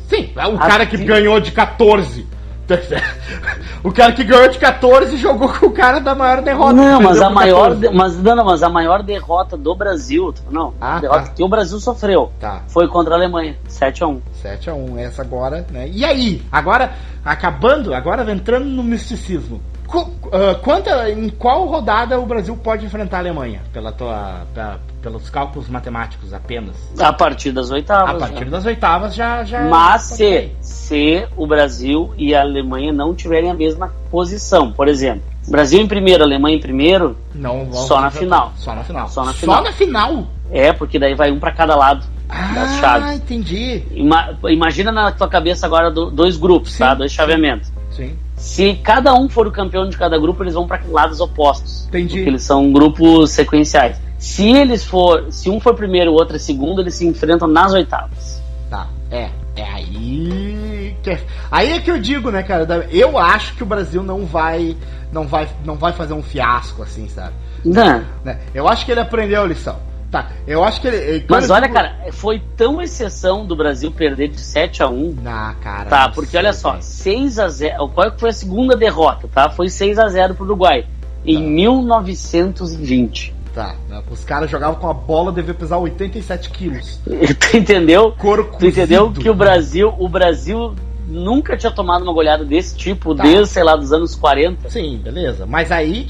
Sim, o cara que ganhou de 14. O cara que ganhou de 14 jogou com o cara da maior derrota. Não, mas a maior derrota do Brasil, que o Brasil sofreu foi contra a Alemanha, 7-1. 7-1, essa agora, né? E aí? Agora entrando no misticismo. Em qual rodada o Brasil pode enfrentar a Alemanha? Pelos cálculos matemáticos apenas. A partir das oitavas. A partir das oitavas já. Mas se o Brasil e a Alemanha não tiverem a mesma posição, por exemplo, Brasil em primeiro, Alemanha em primeiro, só na final. Só na final? Porque daí vai um pra cada lado das chaves. Entendi. Imagina na tua cabeça agora dois grupos, tá? 2 chaveamentos. Sim. Se cada um for o campeão de cada grupo, eles vão para lados opostos. Entendi. Porque eles são grupos sequenciais. Se um for primeiro e o outro é segundo, eles se enfrentam nas oitavas. Tá. Aí é que eu digo, né, cara? Eu acho que o Brasil não vai fazer um fiasco assim, sabe? Não. Eu acho que ele aprendeu a lição. Tá, eu acho que ele... Mas olha, cara, foi tão exceção do Brasil perder de 7-1. Cara. Tá, porque olha só, 6-0. Qual foi a segunda derrota, tá? Foi 6-0 pro Uruguai. Em 1920. Tá, os caras jogavam com a bola, devia pesar 87 quilos. Tu entendeu? Couro cozido. Tu entendeu que o Brasil nunca tinha tomado uma goleada desse tipo, desde, sei lá, dos anos 40. Sim, beleza. Mas aí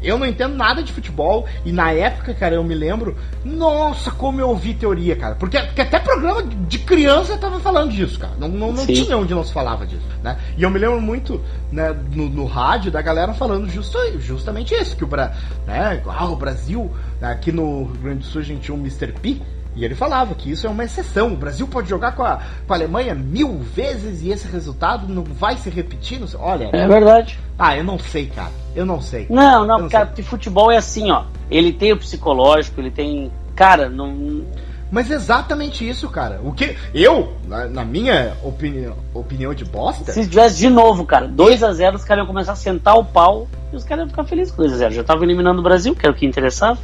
eu não entendo nada de futebol. E na época, cara, eu me lembro, nossa, como eu ouvi teoria, cara. Porque até programa de criança tava falando disso, cara. Não tinha onde não se falava disso, né? E eu me lembro muito, né, no rádio da galera falando justamente isso, que o Brasil, aqui no Rio Grande do Sul a gente tinha um Mr. P. E ele falava que isso é uma exceção. O Brasil pode jogar com a Alemanha 1000 vezes e esse resultado não vai se repetir. Olha. É verdade. Eu não sei, cara. Eu não sei. Não, cara, porque futebol é assim, ó. Ele tem o psicológico, ele tem. Cara, não. Mas exatamente isso, cara. O que na minha opinião de bosta... Se tivesse de novo, cara, 2-0, os caras iam começar a sentar o pau e os caras iam ficar felizes com 2-0. Já estavam eliminando o Brasil, que era o que interessava.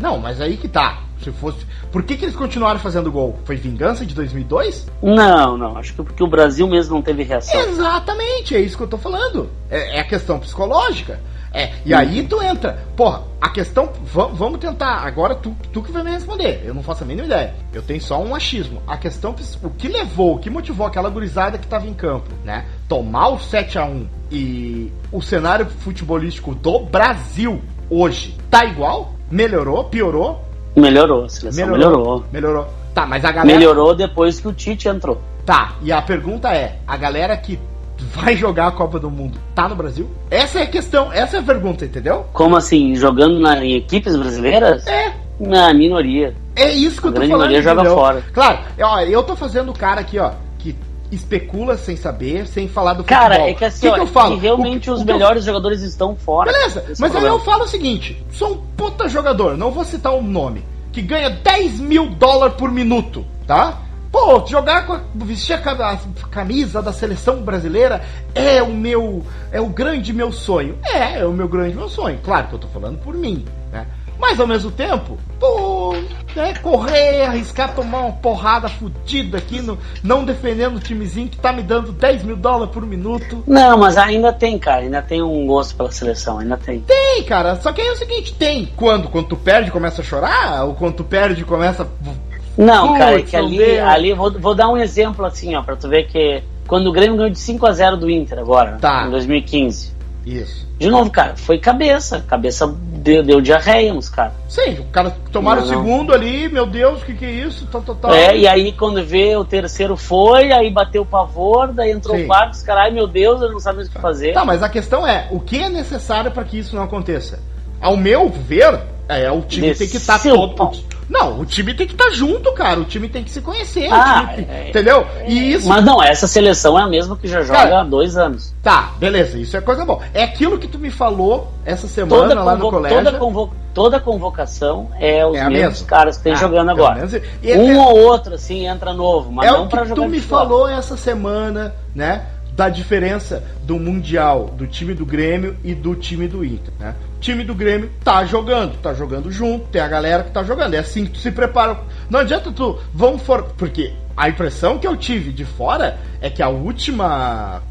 Não, mas aí que tá. Se fosse... Por que eles continuaram fazendo gol? Foi vingança de 2002? Não. Acho que porque o Brasil mesmo não teve reação. Exatamente, é isso que eu tô falando. É a questão psicológica. E aí tu entra. Porra, a questão... Vamos tentar. Agora tu que vai me responder. Eu não faço a mínima ideia. Eu tenho só um achismo. A questão... O que motivou aquela gurizada que tava em campo, né? Tomar o 7-1 e o cenário futebolístico do Brasil hoje tá igual? Melhorou? Piorou? Melhorou, a seleção melhorou. Tá, mas a galera... Melhorou depois que o Tite entrou. Tá, e a pergunta é, a galera que vai jogar a Copa do Mundo tá no Brasil? Essa é a questão, essa é a pergunta, entendeu? Como assim? Jogando em equipes brasileiras? Na minoria. É isso que eu tô falando. A grande minoria joga fora. Claro, eu tô fazendo o cara aqui, ó, que especula sem saber, sem falar do futebol. Cara, é que assim, que eu falo? Que realmente os melhores jogadores estão fora. Beleza, mas aí eu falo o seguinte, sou um puta jogador, não vou citar um nome, que ganha $10 mil por minuto, tá? Pô, vestir a camisa da seleção brasileira é o grande meu sonho. É o meu grande meu sonho. Claro que eu tô falando por mim, né? Mas ao mesmo tempo, correr, arriscar tomar uma porrada fodida aqui, não defendendo o timezinho que tá me dando $10 mil por minuto. Não, mas ainda tem, cara, ainda tem um gosto pela seleção, ainda tem. Tem, cara, só que aí é o seguinte, tem. Quando tu perde começa a chorar, ou quando tu perde começa... Não, cara, é que ali vou dar um exemplo assim, ó, pra tu ver que quando o Grêmio ganhou de 5-0 do Inter agora, em 2015. Isso. De novo, cara, foi cabeça deu diarreia nos caras. Sim, o cara tomaram o segundo ali, meu Deus, o que é isso? E aí quando vê o terceiro aí bateu o pavor, daí entrou o quarto, os caras, ai meu Deus, eu não sabia o que fazer. Tá, mas a questão é, o que é necessário para que isso não aconteça? Ao meu ver, O time tem que estar todo. Não, o time tem que estar junto, cara. O time tem que se conhecer. Entendeu? E isso... Mas não, essa seleção é a mesma que já joga há 2 anos. Tá, beleza, isso é coisa boa. É aquilo que tu me falou essa semana lá no colégio. Toda convocação é os mesmos caras que tem jogando agora. Ou outro, assim, entra novo, mas não pra jogar. Tu me falou essa semana, né? Da diferença do Mundial, do time do Grêmio e do time do Inter, né? O time do Grêmio tá jogando junto, tem a galera que tá jogando, é assim que tu se prepara. Não adianta porque a impressão que eu tive de fora é que a última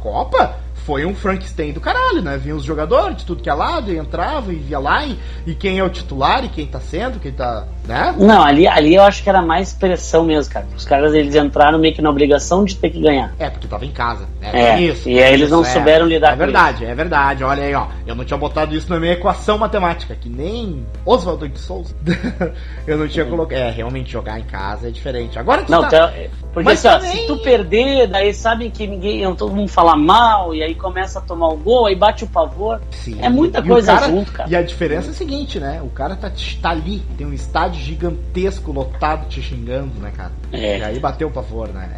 Copa foi um Frankenstein do caralho, né? Vinha os jogadores de tudo que é lado, e entrava e via lá, e quem é o titular, e quem tá sendo, quem tá, né? Não, ali eu acho que era mais pressão mesmo, cara. Os caras, eles entraram meio que na obrigação de ter que ganhar. Porque tava em casa, né? E aí eles não souberam lidar com isso. É verdade, olha aí, ó. Eu não tinha botado isso na minha equação matemática, que nem Oswaldo de Souza. Eu não tinha colocado. Realmente jogar em casa é diferente. Agora tu porque assim, também... se tu perder, daí sabem que todo mundo fala mal, e aí começa a tomar o gol, aí bate o pavor. Sim. É muita coisa junto, cara. E a diferença é a seguinte, né? O cara tá ali, tem um estádio gigantesco lotado te xingando, né, cara? E aí bateu o pavor, né?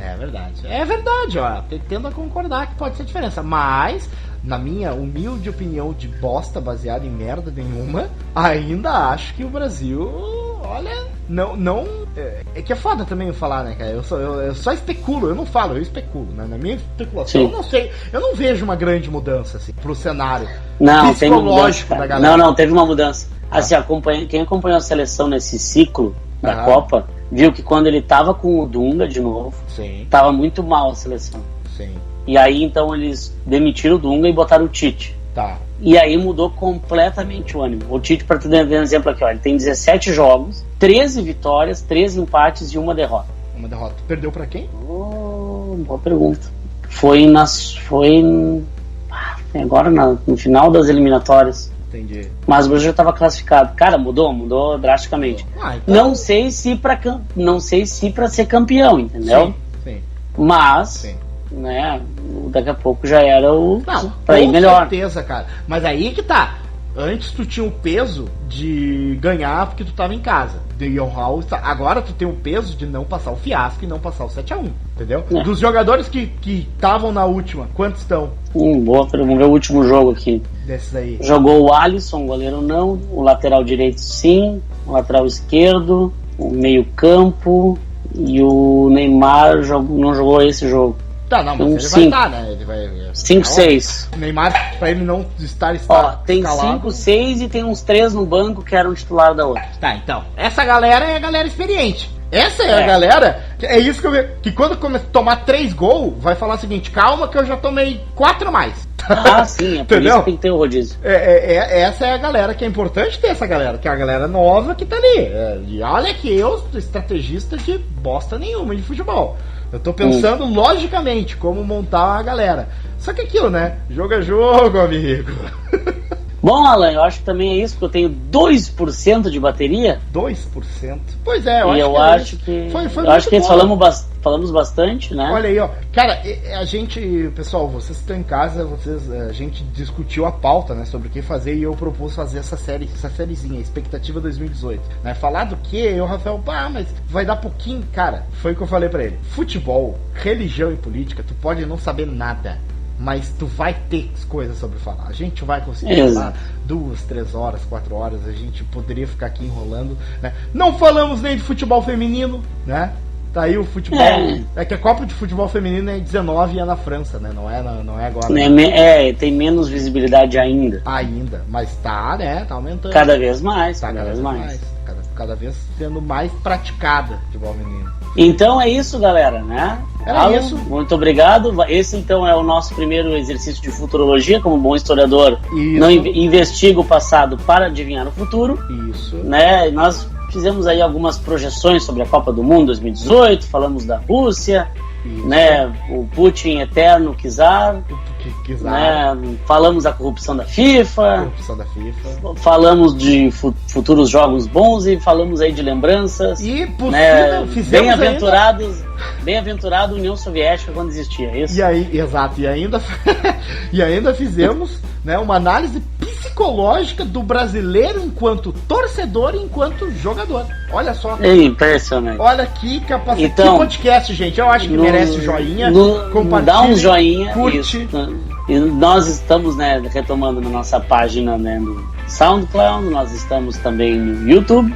É verdade, ó. Tendo a concordar que pode ser diferença. Mas, na minha humilde opinião de bosta baseada em merda nenhuma, ainda acho que o Brasil, olha, não é que é foda também falar, né, cara? Eu só especulo, eu não falo, eu especulo, né? Na minha especulação, eu não sei, eu não vejo uma grande mudança, assim, pro cenário psicológico da galera. Não, teve uma mudança. Assim, quem acompanhou a seleção nesse ciclo da Copa, viu que quando ele tava com o Dunga de novo, tava muito mal a seleção. Sim. E aí, então, eles demitiram o Dunga e botaram o Tite. Tá. E aí mudou completamente o ânimo. O Tite, para tu dar um exemplo aqui, ó, ele tem 17 jogos, 13 vitórias, 13 empates e 1 derrota. Uma derrota. Perdeu pra quem? Boa pergunta. Foi agora no final das eliminatórias. Entendi. Mas o Brasil já estava classificado. Cara, mudou drasticamente. Então... Não sei se para ser campeão, entendeu? Sim. Mas, né, daqui a pouco já era o pra ir melhor. Com certeza, cara. Mas aí que tá. Antes tu tinha o peso de ganhar porque tu tava em casa. Agora tu tem o peso de não passar o fiasco e não passar o 7-1, entendeu? Dos jogadores que estavam na última, quantos estão? Boa, vamos ver o último jogo aqui. Desses aí. Jogou o Alisson, o goleiro não, o lateral direito sim, o lateral esquerdo, o meio campo e o Neymar não jogou esse jogo. Tá, não, mas ele vai estar, né? Ele vai... 5, 6. O Neymar, pra ele não estar tem 5, 6 e tem uns 3 no banco que eram titular da outra. Tá, então. Essa galera é a galera experiente. Essa é a galera... É isso que eu vejo. Que quando começa a tomar 3 gols, vai falar o seguinte: calma que eu já tomei 4 a mais. Sim, é por isso que tem que ter o rodízio. Essa é a galera que é importante ter essa galera, que é a galera nova que tá ali. E olha que eu sou estrategista de bosta nenhuma de futebol. Eu tô pensando logicamente como montar a galera. Só que aquilo, né? Jogo é jogo, amigo. Bom, Alan, eu acho que também é isso, porque eu tenho 2% de bateria. 2%? Pois é, eu acho que falamos bastante, né? Olha aí, ó. Cara, a gente, pessoal, vocês que estão em casa, a gente discutiu a pauta, né, sobre o que fazer, e eu propus fazer essa sériezinha, Expectativa 2018. Né? Falar do que? Eu, Rafael, mas vai dar pouquinho. Cara, foi o que eu falei pra ele. Futebol, religião e política, tu pode não saber nada, mas tu vai ter coisas sobre falar. A gente vai conseguir falar 2, 3 horas, 4 horas. A gente poderia ficar aqui enrolando, né? Não falamos nem de futebol feminino, né? Tá aí o futebol. É que a Copa de Futebol Feminino é 19 e é na França, né? Não é agora. Tem menos visibilidade ainda. Mas tá, né? Tá aumentando. Cada vez mais. Cada vez mais. Cada vez sendo mais praticada futebol feminino. Então é isso, galera, né? Era isso. Muito obrigado. Esse então é o nosso primeiro exercício de futurologia. Como bom historiador, não investiga o passado para adivinhar o futuro. Isso. Né? Nós fizemos aí algumas projeções sobre a Copa do Mundo 2018, falamos da Rússia, né? O Putin eterno czar. Né? Falamos da corrupção da FIFA. Falamos de futuros jogos bons e falamos aí de lembranças. E possível, né? Bem-aventurado União Soviética quando existia, isso? E ainda fizemos né? Uma análise psicológica do brasileiro enquanto torcedor e enquanto jogador. Olha só. É impressionante. Olha que capacidade. Então, que podcast, gente. Eu acho que merece joinha. Compartilhe. Dá um joinha. Curte. E nós estamos, né, retomando na nossa página, né, no SoundCloud. Nós estamos também no YouTube,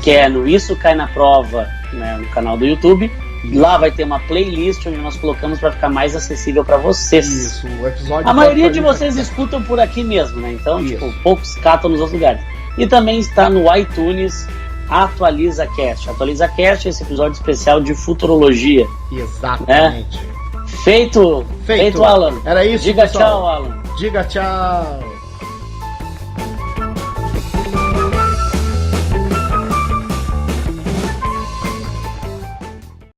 que é no Isso Cai na Prova, né, no canal do YouTube. Lá vai ter uma playlist onde nós colocamos para ficar mais acessível para vocês. Isso, o episódio. A maioria de vocês escutam por aqui mesmo, né? Então, tipo, poucos catam nos outros lugares. E também está no iTunes, Atualiza Cast. Atualiza Cast é esse episódio especial de futurologia. Exatamente. Né? Feito, Alan. Era isso, Diga pessoal. tchau, Alan. Diga tchau.